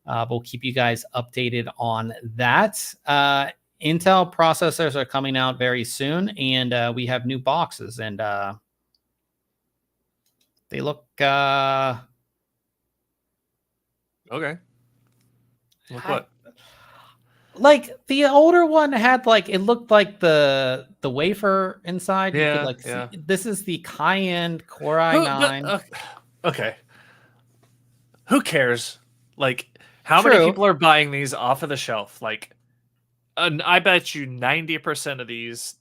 we'll keep you guys updated on that. Intel processors are coming out very soon, and we have new boxes, and they look okay. Look what? Like the older one had like, it looked like the wafer inside. You could like see, this is the high-end Core i9. Okay. Who cares? Like, how many people are buying these off of the shelf? Like, I bet you 90% of these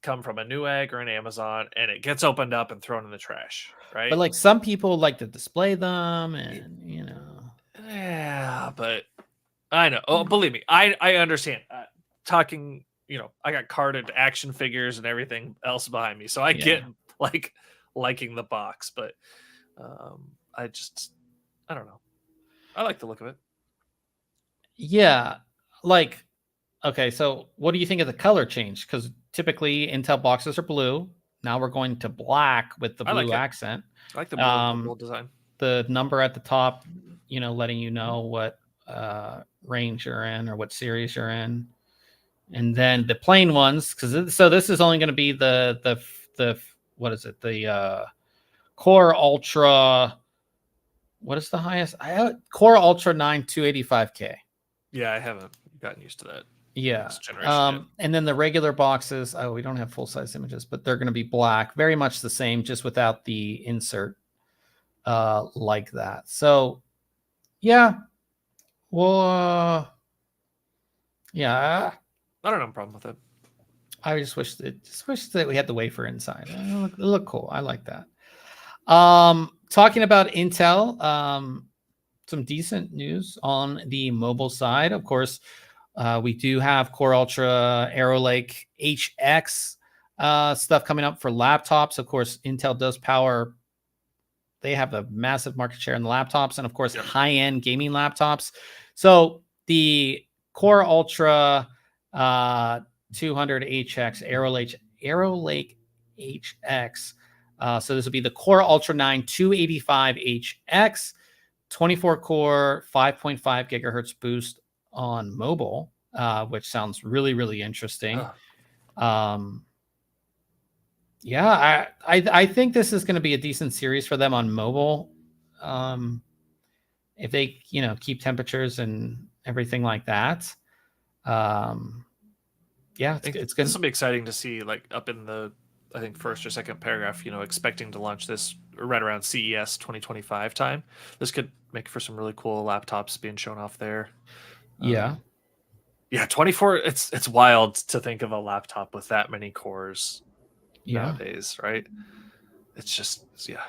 come from a Newegg or an Amazon, and it gets opened up and thrown in the trash, right? But like some people like to display them, and you know. Yeah, but I know. Oh, believe me, I understand. Talking, you know, I got carded action figures and everything else behind me, so I get like liking the box, but I don't know. I like the look of it. Yeah, like, okay, so what do you think of the color change? Because typically Intel boxes are blue. Now we're going to black with the blue accent. I like the blue and purple design. The number at the top, letting you know what range you're in or what series you're in. And then the plain ones, so this is only going to be the what is it? The Core Ultra. What is the highest? Core Ultra 9 285K. Yeah, I haven't gotten used to that. Yeah. And then the regular boxes, we don't have full-size images, but they're going to be black, very much the same, just without the insert like that. So, yeah. Well, yeah. I don't have a problem with it. I just wish that we had the wafer inside. It look cool. I like that. Talking about Intel, some decent news on the mobile side. Of course, we do have Core Ultra Arrow Lake HX stuff coming up for laptops. Of course, Intel does power. They have a massive market share in the laptops, and of course, high-end gaming laptops. So the Core Ultra 200 HX Arrow Lake HX. So this will be the Core Ultra 9 285 HX, 24 core, 5.5 gigahertz boost on mobile, which sounds really, really interesting. Yeah, I think this is going to be a decent series for them on mobile. If they, keep temperatures and everything like that. Yeah, it's good. This will be exciting to see, like up in the, I think, first or second paragraph, expecting to launch this right around CES 2025 time. This could make for some really cool laptops being shown off there. Yeah. Yeah, 24, it's wild to think of a laptop with that many cores nowadays, right? It's just, yeah.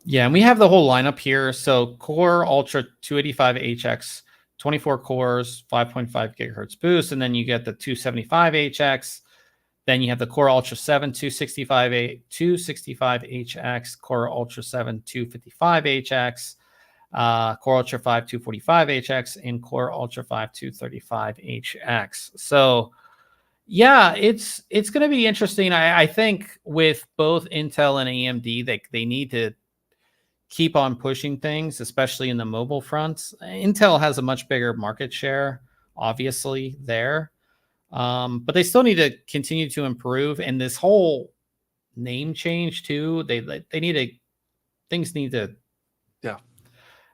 Yeah, and we have the whole lineup here. So Core Ultra 285 HX, 24 cores, 5.5 gigahertz boost, and then you get the 275 HX. Then you have the Core Ultra 7 265 HX, Core Ultra 7 255 HX, Core Ultra 5 245 HX, and Core Ultra 5 235 HX. So, yeah, it's going to be interesting. I think with both Intel and AMD, they need to keep on pushing things, especially in the mobile fronts. Intel has a much bigger market share, obviously, there. But they still need to continue to improve. And this whole name change too, things need to. Yeah.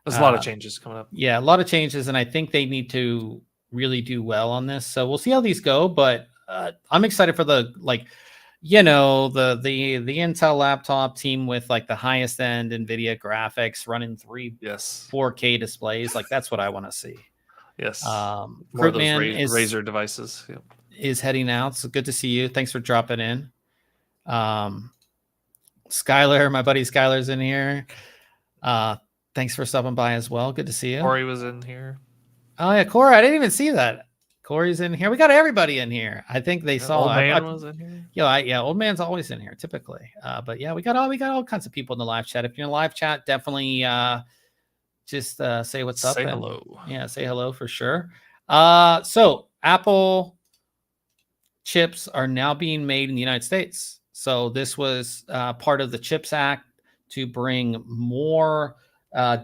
There's a lot of changes coming up. Yeah, a lot of changes. And I think they need to really do well on this. So we'll see how these go. But I'm excited for the Intel laptop team with like the highest end NVIDIA graphics running 4K displays. Like that's what I want to see. Yes. More of those Razer devices. Yep. Is heading out. So good to see you. Thanks for dropping in. Skylar, my buddy Skylar's in here. Thanks for stopping by as well. Good to see you. Corey was in here. Oh yeah, Corey. I didn't even see that. Corey's in here. We got everybody in here. I think they saw. Old man was in here. Yeah, old man's always in here typically. But yeah, we got all kinds of people in the live chat. If you're in the live chat, definitely just say what's up. Say hello. Yeah, say hello for sure. So Apple chips are now being made in the United States. So this was part of the CHIPS Act to bring more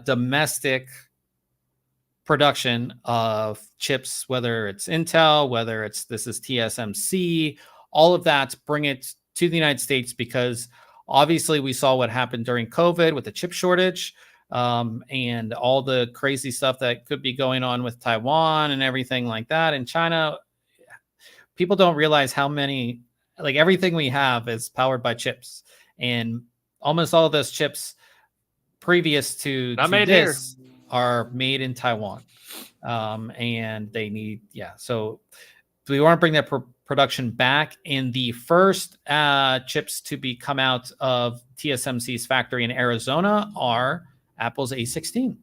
domestic production of chips, whether it's Intel, whether this is TSMC, all of that, to bring it to the United States, because obviously we saw what happened during COVID with the chip shortage and all the crazy stuff that could be going on with Taiwan and everything like that. In China, people don't realize how many, like everything we have is powered by chips, and almost all of those chips previous to this are made in Taiwan. And they need, so we want to bring that production back. And the first chips to be come out of TSMC's factory in Arizona are Apple's A16.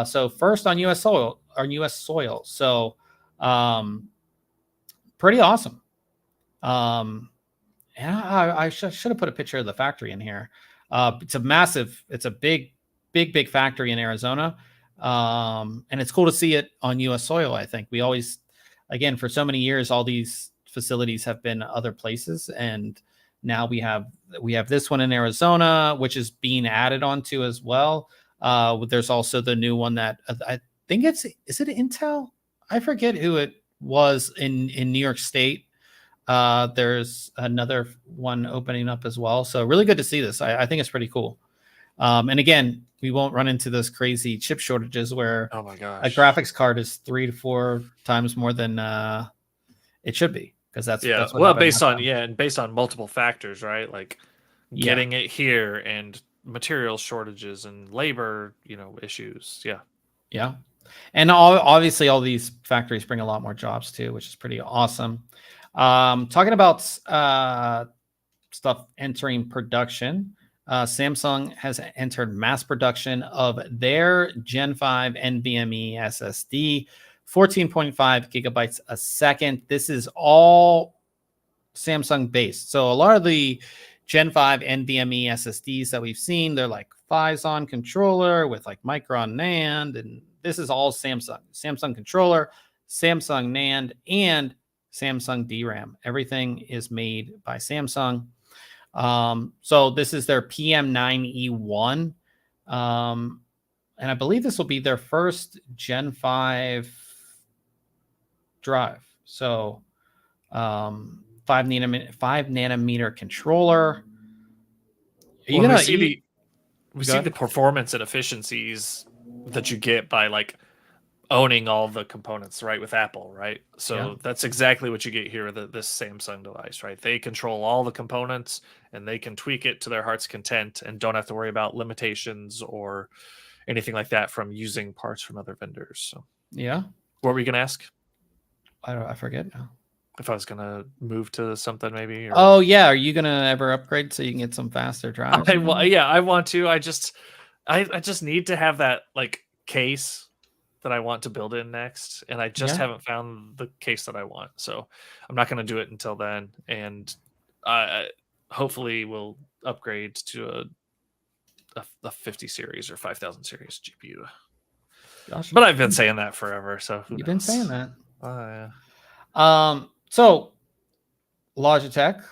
So first on US soil. So pretty awesome. Yeah, I should have put a picture of the factory in here. It's a big factory in Arizona. And it's cool to see it on US soil. I think we always, again, for so many years, all these facilities have been other places. And now we have this one in Arizona, which is being added onto as well. There's also the new one that I think is it Intel? I forget who it was in New York State. There's another one opening up as well. So really good to see this. I think it's pretty cool. And again, we won't run into those crazy chip shortages where oh my gosh, a graphics card is 3 to 4 times more than it should be. Because that's what well, based on multiple factors, right? Like getting it here and material shortages and labor, issues. Yeah. And obviously all these factories bring a lot more jobs too, which is pretty awesome. Talking about stuff entering production, Samsung has entered mass production of their Gen 5 NVMe SSD, 14.5 gigabytes a second. This is all Samsung based. So a lot of the Gen 5 NVMe SSDs that we've seen, they're like Phison controller with like Micron NAND, and this is all Samsung controller, Samsung NAND, and Samsung DRAM. Everything is made by Samsung. So this is their PM9E1. And I believe this will be their first Gen 5 drive. So 5 nanometer controller. We see the performance and efficiencies that you get by like owning all the components, right, with Apple, right? So that's exactly what you get here with this Samsung device, right? They control all the components and they can tweak it to their heart's content and don't have to worry about limitations or anything like that from using parts from other vendors. So what were you gonna ask? I forget now. If I was gonna move to something maybe. Oh yeah, are you gonna ever upgrade so you can get some faster drives? I want to. I just need to have that like case that I want to build in next, and I just haven't found the case that I want. So I'm not going to do it until then, and I hopefully will upgrade to a 50 series or 5000 series GPU. Gosh, but I've been saying that forever. So you've been saying that. Yeah. So Logitech,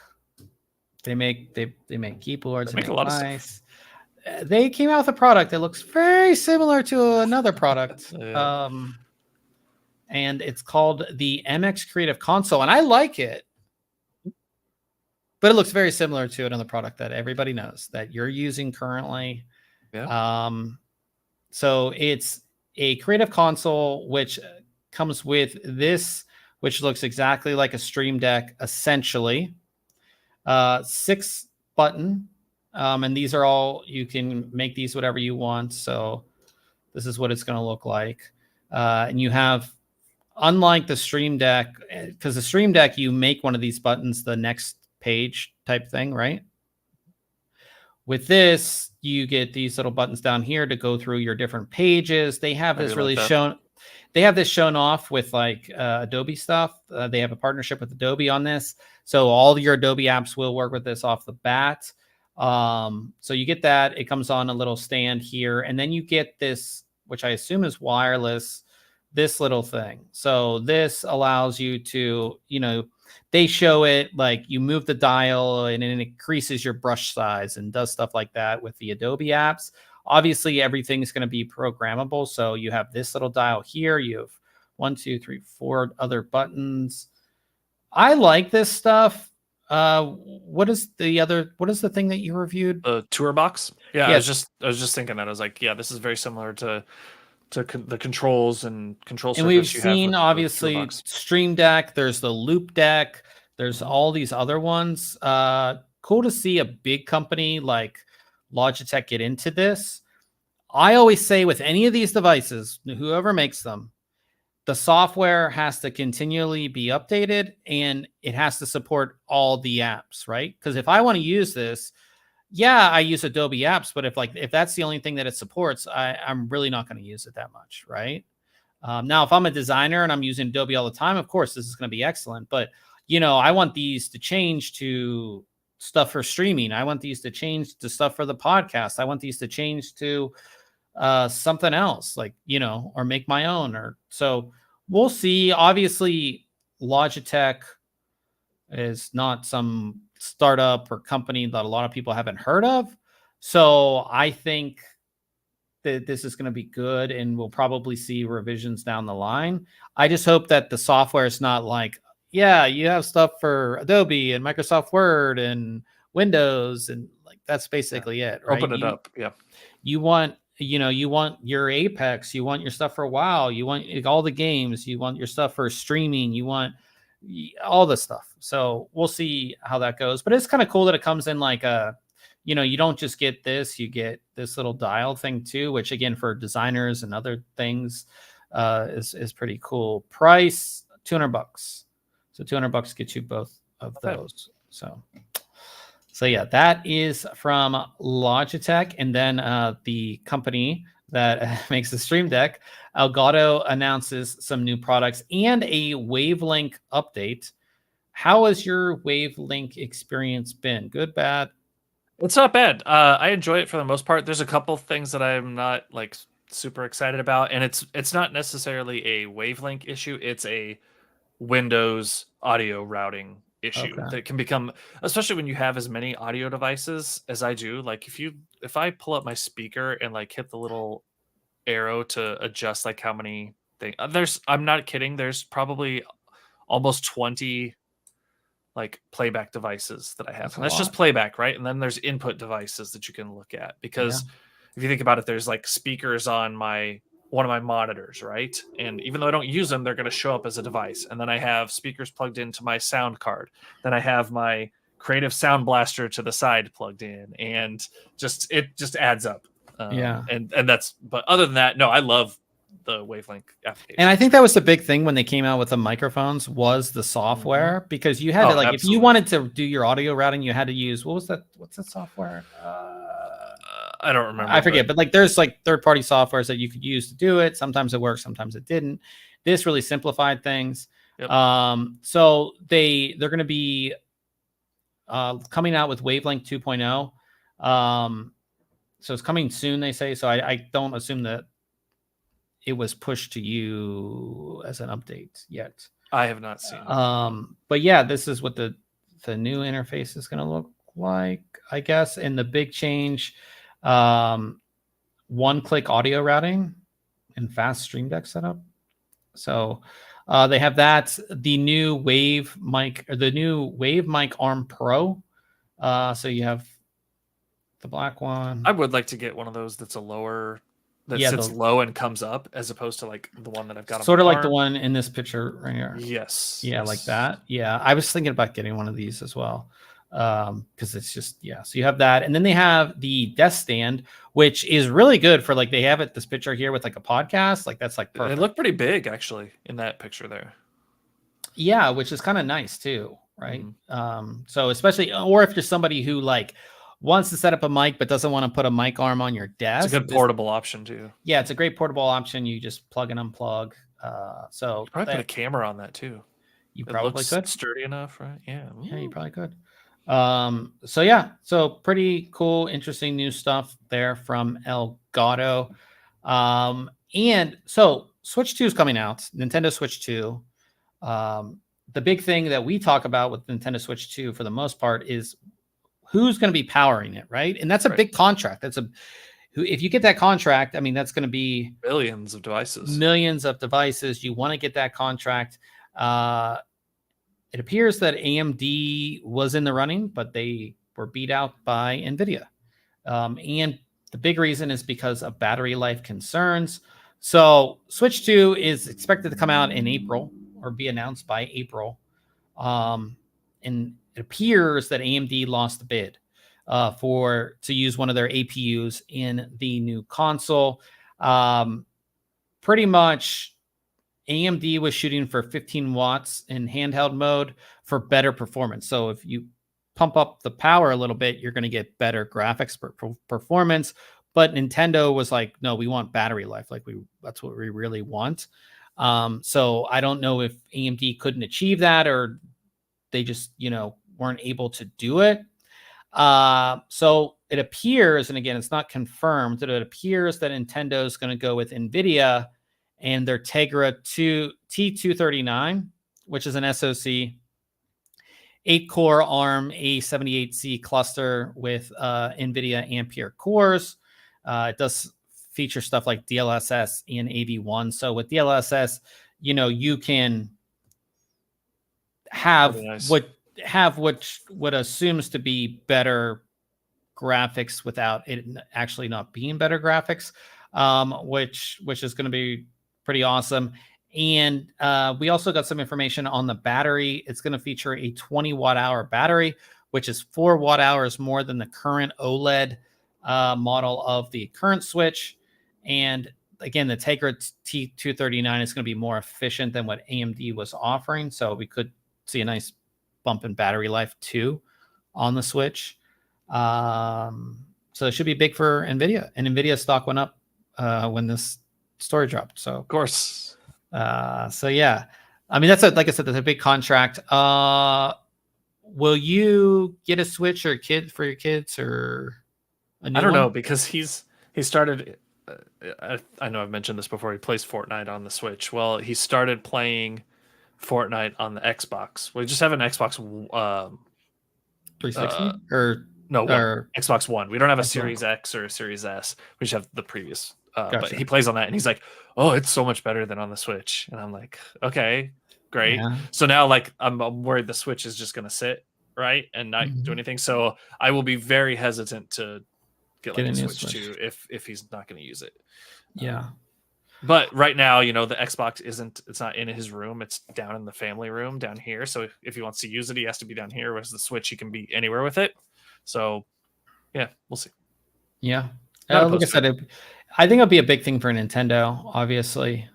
they make keyboards. They make a lot of stuff. They came out with a product that looks very similar to another product. And it's called the MX Creative Console. And I like it, but it looks very similar to another product that everybody knows that you're using currently. Yeah. So it's a Creative Console, which comes with this, which looks exactly like a Stream Deck, essentially. 6-button. And these are all, you can make these whatever you want. So this is what it's going to look like. And you have, unlike the Stream Deck, because the Stream Deck, you make one of these buttons the next page type thing, right? With this, you get these little buttons down here to go through your different pages. They have this really shown. They have this shown off with like Adobe stuff. They have a partnership with Adobe on this. So all your Adobe apps will work with this off the bat. So you get that. It comes on a little stand here. And then you get this, which I assume is wireless, this little thing. So this allows you to, they show it like you move the dial and it increases your brush size and does stuff like that with the Adobe apps. Obviously, everything is going to be programmable. So you have this little dial here. You have 1, 2, 3, 4 other buttons. I like this stuff. What is the thing that you reviewed? The tour box. Yeah, yes. I was just thinking that. I was like, yeah, this is very similar to the controls and control surface. And we've seen obviously Stream Deck. There's the Loop Deck. There's all these other ones. Cool to see a big company like Logitech get into this. I always say with any of these devices, whoever makes them, the software has to continually be updated and it has to support all the apps, right? Because if I want to use this, I use Adobe apps, but if that's the only thing that it supports, I'm really not going to use it that much, right? Now, if I'm a designer and I'm using Adobe all the time, of course, this is going to be excellent. But, I want these to change to stuff for streaming. I want these to change to stuff for the podcast. I want these to change to something else, like, or make my own. Or so we'll see. Obviously, Logitech is not some startup or company that a lot of people haven't heard of. So I think that this is going to be good, and we'll probably see revisions down the line. I just hope that the software is not like, yeah, you have stuff for Adobe and Microsoft Word and Windows, and like that's basically it, right? Open it up. Yeah. You want, you want your Apex, you want your stuff for WoW, you want all the games, you want your stuff for streaming, you want all the stuff. So we'll see how that goes. But it's kind of cool that it comes in like a, you don't just get this, you get this little dial thing too, which again, for designers and other things, is pretty cool. Price $200. So $200 gets you both of those. So yeah, that is from Logitech. And then the company that makes the Stream Deck, Elgato, announces some new products and a Wavelink update. How has your Wavelink experience been? Good, bad? It's not bad. I enjoy it for the most part. There's a couple things that I'm not like super excited about, and it's not necessarily a Wavelink issue. It's a Windows audio routing issue that can become, especially when you have as many audio devices as I do. Like if I pull up my speaker and like hit the little arrow to adjust like how many things, I'm not kidding, there's probably almost 20 like playback devices that I have. And that's just playback, right? And then there's input devices that you can look at, because if you think about it, there's like speakers on one of my monitors, right? And even though I don't use them, they're going to show up as a device. And then I have speakers plugged into my sound card. Then I have my Creative Sound Blaster to the side plugged in, and it just adds up. And that's, but other than that, no, I love the Wavelink application. And I think that was the big thing when they came out with the microphones, was the software, because you had to like, if you wanted to do your audio routing, you had to use, what's that software? I don't remember. I forget, but like there's like third-party softwares that you could use to do it. Sometimes it works, sometimes it didn't. This really simplified things. Yep. So they're going to be coming out with Wavelink 2.0. So it's coming soon, they say. So I don't assume that it was pushed to you as an update yet. I have not seen it. But yeah, this is what the new interface is going to look like, I guess. And the big change, one-click audio routing and fast Stream Deck setup. So they have that, the new Wave mic, or the new Wave Mic Arm Pro. So you have the black one. I would like to get one of those that's a lower, that sits low and comes up, as opposed to like the one that I've got. Sort of like the one in this picture right here. Yes. Yeah, like that. Yeah, I was thinking about getting one of these as well, because it's just, so you have that, and then they have the desk stand, which is really good for like, they have this picture here with like a podcast, like that's like perfect. They look pretty big actually in that picture there. Yeah, which is kind of nice too, right? So especially, or if you're somebody who like wants to set up a mic but doesn't want to put a mic arm on your desk, it's a good portable option too. Yeah, it's a great portable option. You just plug and unplug. So probably put a camera on that too. You probably could. Sturdy enough, right? Yeah. Yeah, you probably could. So pretty cool, interesting new stuff there from Elgato. And so Switch 2 is coming out, Nintendo Switch 2. The big thing that we talk about with Nintendo Switch 2 for the most part is who's going to be powering it, right? And that's a big contract. If you get that contract, I mean, that's going to be millions of devices. You want to get that contract. It appears that AMD was in the running, but they were beat out by NVIDIA. And the big reason is because of battery life concerns. So Switch 2 is expected to come out in April, or be announced by April. And it appears that AMD lost the bid to use one of their APUs in the new console. Pretty much AMD was shooting for 15 watts in handheld mode for better performance. So if you pump up the power a little bit, you're going to get better graphics performance. But Nintendo was like, no, we want battery life. That's what we really want. So I don't know if AMD couldn't achieve that, or they just, weren't able to do it. So it appears, and again, it's not confirmed, that it appears that Nintendo is going to go with NVIDIA and their Tegra T239, which is an SoC, 8-core ARM A78C cluster with NVIDIA Ampere cores. It does feature stuff like DLSS and AV1. So with DLSS, you can have what assumes to be better graphics without it actually not being better graphics, which is going to be pretty awesome. And we also got some information on the battery. It's going to feature a 20 watt-hour battery, which is 4 watt-hours more than the current OLED model of the current Switch. And again, the Tegra T239 is going to be more efficient than what AMD was offering. So we could see a nice bump in battery life too on the Switch. So it should be big for NVIDIA. And NVIDIA stock went up when this story dropped. So of course. So yeah, I mean, like I said, that's a big contract. Will you get a Switch or for your kids or a new I don't one? know, because he started. I know I've mentioned this before. He plays Fortnite on the Switch. Well, he started playing Fortnite on the Xbox. We just have an Xbox 360 or Xbox One. We don't have a Xbox Series X or a Series S. We just have the previous. Gotcha. But he plays on that, and he's like, "Oh, it's so much better than on the Switch." And I'm like, "Okay, great." Yeah. So now, like, I'm worried the Switch is just going to sit right and not do anything. So I will be very hesitant to get like a Switch too if he's not going to use it. Yeah. But right now, the Xbox it's not in his room. It's down in the family room down here. So if he wants to use it, he has to be down here. Whereas the Switch, he can be anywhere with it. So yeah, we'll see. Yeah. Like I said, I think it'll be a big thing for Nintendo, obviously.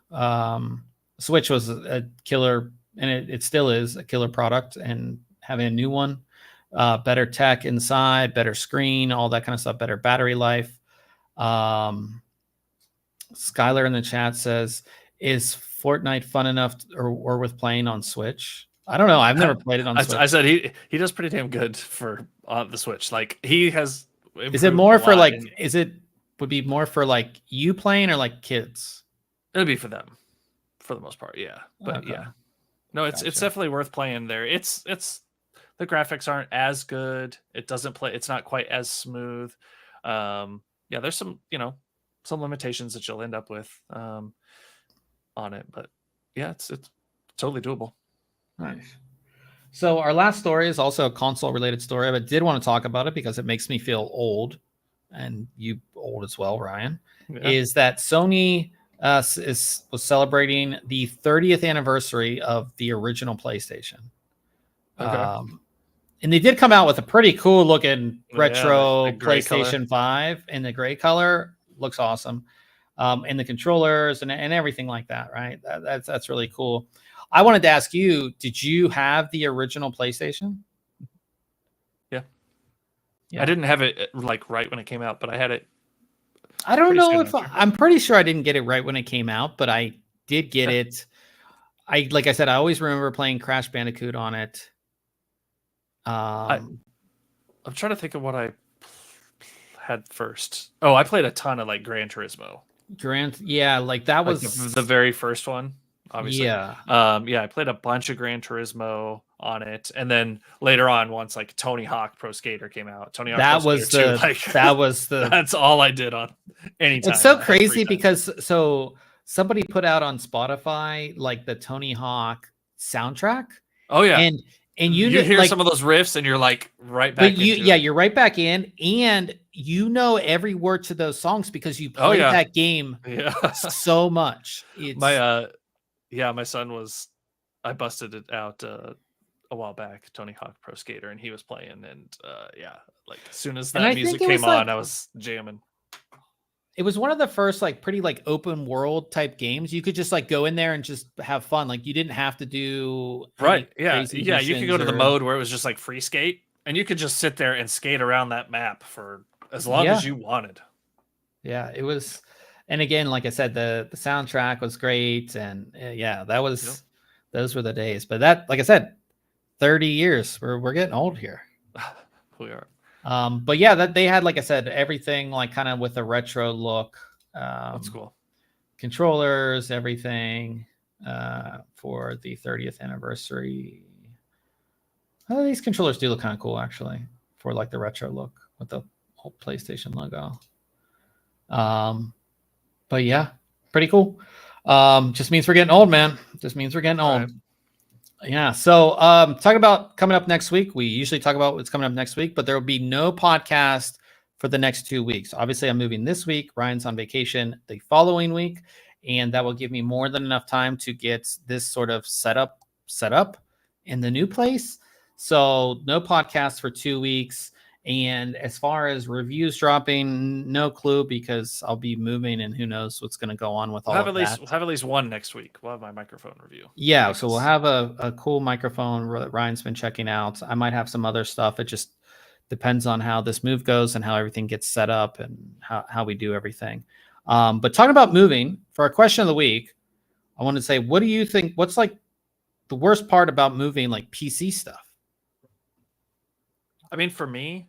Switch was a killer, and it still is a killer product, and having a new one, better tech inside, better screen, all that kind of stuff, better battery life. Skylar in the chat says, is Fortnite fun enough or worth playing on Switch? I don't know. I've never played it on Switch. I said he does pretty damn good for on the Switch. Like, he has. Is it more for like? Would be more for like you playing or like kids? It'd be for them, for the most part. Yeah, but okay. Yeah, no, it's definitely worth playing there. It's the graphics aren't as good. It doesn't play. It's not quite as smooth. Yeah, there's some some limitations that you'll end up with on it, but yeah, it's totally doable. Nice. So our last story is also a console related story, but did want to talk about it because it makes me feel old, and you old as well, Ryan. Yeah. Is that Sony was celebrating the 30th anniversary of the original PlayStation. Okay. And they did come out with a pretty cool looking retro PlayStation 5 in the gray color. Looks awesome. And the controllers and everything like that, right? That's really cool. I wanted to ask you, did you have the original PlayStation? Yeah. I didn't have it like right when it came out, but I had it. I don't know if I'm pretty sure I didn't get it right when it came out, but I did get it. Like I said, I always remember playing Crash Bandicoot on it. I'm trying to think of what I had first. Oh, I played a ton of like Gran Turismo. Like that was like the very first one, obviously. Yeah. I played a bunch of Gran Turismo on it, and then later on, once like Tony Hawk Pro Skater came out, that's all I did on any time. It's so crazy because somebody put out on Spotify like the Tony Hawk soundtrack. Oh yeah, and you hear some of those riffs, and you're like right back. You're right back in, and every word to those songs because you played that game so much. My son was. I busted it out a while back, Tony Hawk Pro Skater, and he was playing, and like as soon as that music came on, I was jamming. It was one of the first like pretty like open world type games. You could just like go in there and just have fun. Like you didn't have to do You could go to the mode where it was just like free skate, and you could just sit there and skate around that map for as long as you wanted. Yeah, it was. And again, like I said, the soundtrack was great, and those were the days. But that, like I said, 30 years. We're getting old here. We are. But yeah, that they had, like I said, everything like kind of with a retro look. That's cool. Controllers, everything for the 30th anniversary. Oh, these controllers do look kind of cool, actually, for like the retro look with the whole PlayStation logo. But yeah, pretty cool. Just means we're getting old, man. Just means we're getting old. Right. Yeah. So talking about coming up next week, we usually talk about what's coming up next week, but there will be no podcast for the next 2 weeks. Obviously, I'm moving this week. Ryan's on vacation the following week, and that will give me more than enough time to get this sort of set up in the new place. So no podcast for 2 weeks. And as far as reviews dropping, no clue, because I'll be moving and who knows what's going to go on with all of that. We'll have at least one next week. We'll have my microphone review. Yeah, so we'll have a cool microphone that Ryan's been checking out. I might have some other stuff. It just depends on how this move goes and how everything gets set up and how we do everything. But talking about moving, for our question of the week, I want to say, what do you think? What's like the worst part about moving like PC stuff? I mean, for me,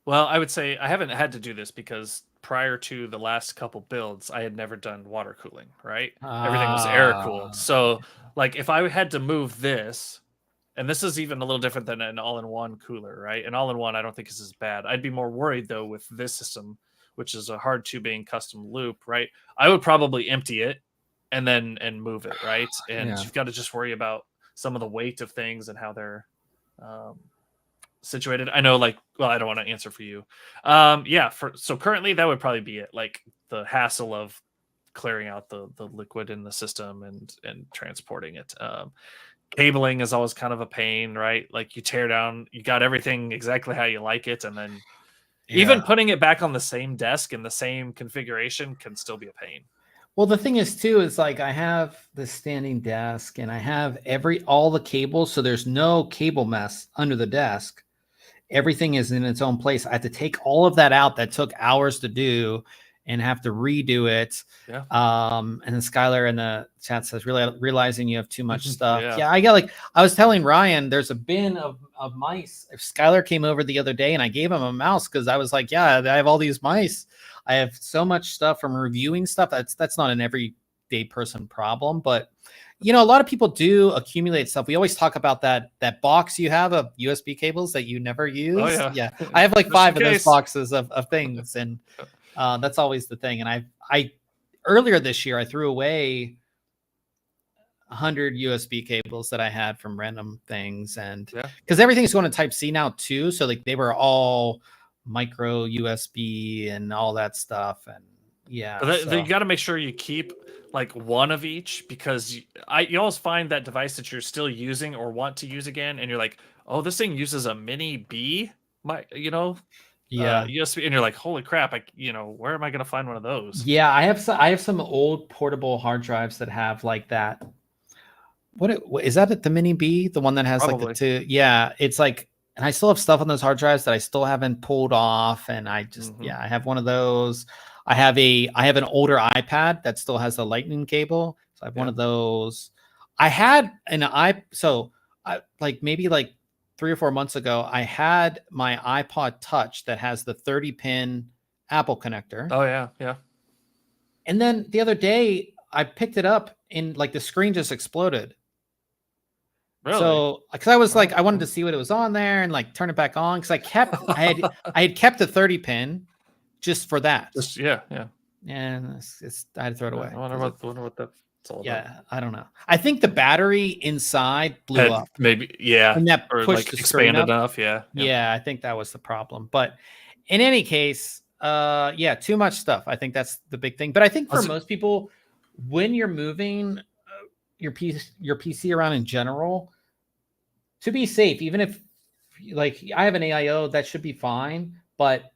well, I would say I haven't had to do this because prior to the last couple builds, I had never done water cooling, right? Everything was air cooled. So like if I had to move this, and this is even a little different than an all-in-one cooler, right? An all-in-one I don't think is as bad. I'd be more worried though with this system, which is a hard tubing custom loop, right? I would probably empty it and move it, right? And you've got to just worry about some of the weight of things and how they're situated. I know, like, well, I don't want to answer for you. So currently that would probably be it. Like the hassle of clearing out the liquid in the system and transporting it. Cabling is always kind of a pain, right? Like you tear down, you got everything exactly how you like it, and then even putting it back on the same desk in the same configuration can still be a pain. Well, the thing is too, is like I have the standing desk and I have all the cables, so there's no cable mess under the desk. Everything is in its own place. I have to take all of that out. That took hours to do and have to redo it. Yeah. And then Skylar in the chat says, realizing you have too much stuff. I was telling Ryan, there's a bin of mice. If Skylar came over the other day and I gave him a mouse, because I was like, yeah, I have all these mice. I have so much stuff from reviewing stuff. That's not an everyday person problem, but you know, a lot of people do accumulate stuff. We always talk about that box you have of USB cables that you never use. Oh, yeah. I have like 5 of those boxes of things, and that's always the thing. And I earlier this year I threw away 100 USB cables that I had from random things, and because everything's going to Type-C now too, so like they were all micro USB and all that stuff, and you got to make sure you keep like one of each, because you always find that device that you're still using or want to use again, and you're like, oh, this thing uses a mini B, USB, and you're like, holy crap, where am I gonna find one of those? Yeah, I have some old portable hard drives that have like that. What is that? The mini B, the one that has Probably. Like the 2? Yeah, it's like, and I still have stuff on those hard drives that I still haven't pulled off, and I just I have one of those. I have an older iPad that still has the lightning cable. So I have one of those. I had maybe 3 or 4 months ago, I had my iPod Touch that has the 30-pin Apple connector. Oh yeah, yeah. And then the other day I picked it up and like the screen just exploded. Really? So, because I was I wanted to see what it was on there and like turn it back on, because I had kept the 30-pin. Just for that. Yeah. And I had to throw it away. I wonder what that's all about. Yeah, I don't know. I think the battery inside blew up. Maybe, yeah. And that pushed the screen up. Enough, Yeah, I think that was the problem. But in any case, too much stuff. I think that's the big thing. But I think for most people, when you're moving your PC around in general, to be safe, even if like I have an AiO, that should be fine. But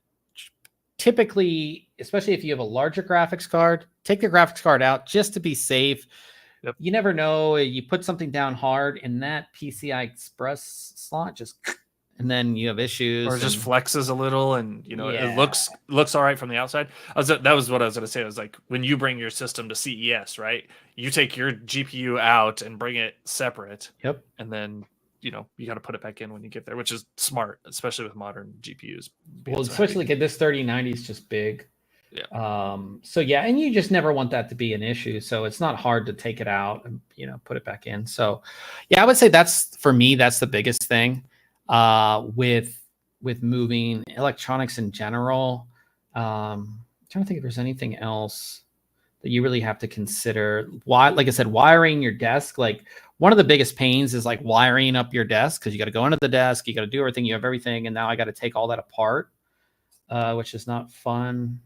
typically, especially if you have a larger graphics card, take the graphics card out just to be safe. Yep. You never know. You put something down hard and that PCI Express slot and then you have issues. Or it just flexes a little, and it looks all right from the outside. That was what I was going to say. I was like, when you bring your system to CES, right? You take your GPU out and bring it separate. Yep. And then you got to put it back in when you get there, which is smart, especially with modern GPUs. Well, especially like this 3090 is just big. Yeah. So yeah, and you just never want that to be an issue. So it's not hard to take it out and put it back in. So yeah, I would say that's for me, that's the biggest thing with moving electronics in general. I'm trying to think if there's anything else that you really have to consider. Why, like I said, wiring your desk, like one of the biggest pains is like wiring up your desk, because you got to go into the desk, you got to do everything, you have everything, and now I got to take all that apart, which is not fun.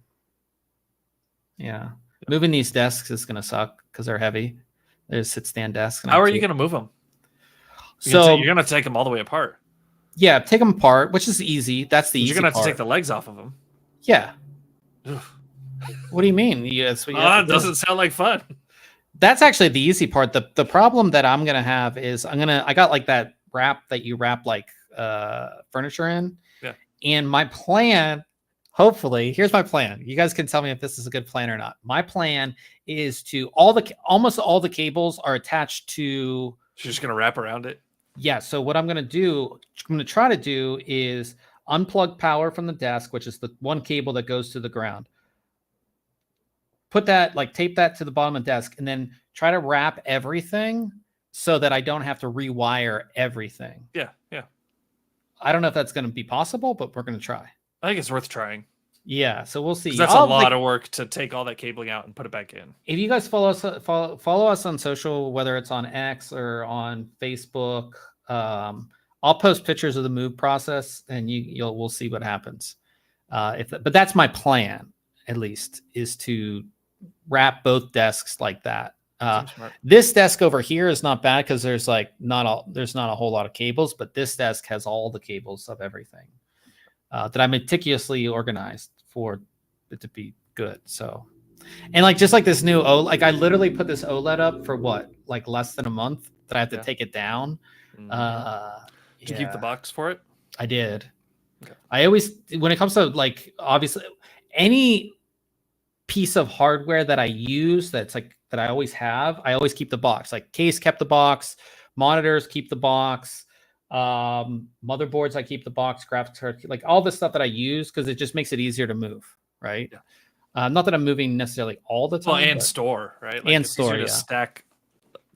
Yeah. Moving these desks is going to suck because they're heavy. They're sit stand desks. How are you going to move them? So you're going to take them all the way apart. Yeah, take them apart, which is easy. That's the easy You're going to have part. to take the legs off of them. Yeah. What do you mean? Yes, it doesn't sound like fun. That's actually the easy part. The problem that I'm going to have is I got like that wrap that you wrap like furniture in. Yeah. And my plan, hopefully, here's my plan. You guys can tell me if this is a good plan or not. My plan is to almost all the cables are attached to. You're just going to wrap around it? Yeah. So what I'm going to try to do is unplug power from the desk, which is the one cable that goes to the ground. Put that, like tape that to the bottom of the desk, and then try to wrap everything so that I don't have to rewire everything. Yeah. Yeah. I don't know if that's going to be possible, but we're going to try. I think it's worth trying. Yeah, so we'll see. That's a lot of work to take all that cabling out and put it back in. If you guys follow us on social, whether it's on X or on Facebook, I'll post pictures of the move process, and we'll see what happens. But that's my plan, at least, is to wrap both desks like that. This desk over here is not bad because there's not a whole lot of cables, but this desk has all the cables of everything. That I meticulously organized for it to be good. So, and just like this new I literally put this OLED up for less than a month that I have to take it down. Did you keep the box for it? I did. Okay. I always, when it comes to obviously any piece of hardware that I use that I always have, I always keep the box. Like case kept the box, monitors keep the box. Motherboards, I keep the box, graphics card, all the stuff that I use because it just makes it easier to move, right? Yeah. Not that I'm moving necessarily all the time. Well, and store, right? And store, to stack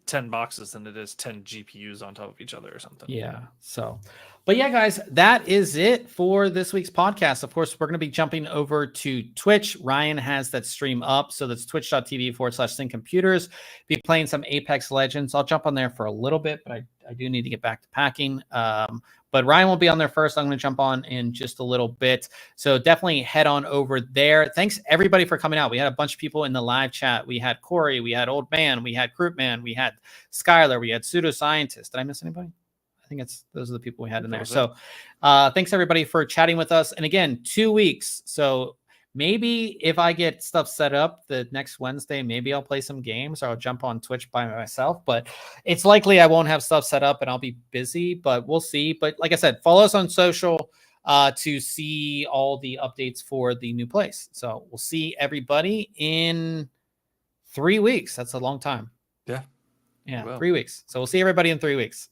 10 boxes than it is 10 GPUs on top of each other or something. Yeah. So, but yeah, guys, that is it for this week's podcast. Of course, we're going to be jumping over to Twitch. Ryan has that stream up. So that's twitch.tv/ThinkComputers. Be playing some Apex Legends. I'll jump on there for a little bit, but I do need to get back to packing. But Ryan will be on there first. I'm going to jump on in just a little bit. So definitely head on over there. Thanks everybody for coming out. We had a bunch of people in the live chat. We had Corey, we had Old Man, we had Group Man, we had Skylar, we had Pseudoscientist. Did I miss anybody? I think those are the people we had in there. So thanks everybody for chatting with us. And again, 2 weeks. So maybe if I get stuff set up the next Wednesday, maybe I'll play some games or I'll jump on Twitch by myself. But it's likely I won't have stuff set up and I'll be busy, but we'll see. But like I said, follow us on social to see all the updates for the new place. So we'll see everybody in 3 weeks. That's a long time. Yeah. Yeah, 3 weeks. So we'll see everybody in 3 weeks.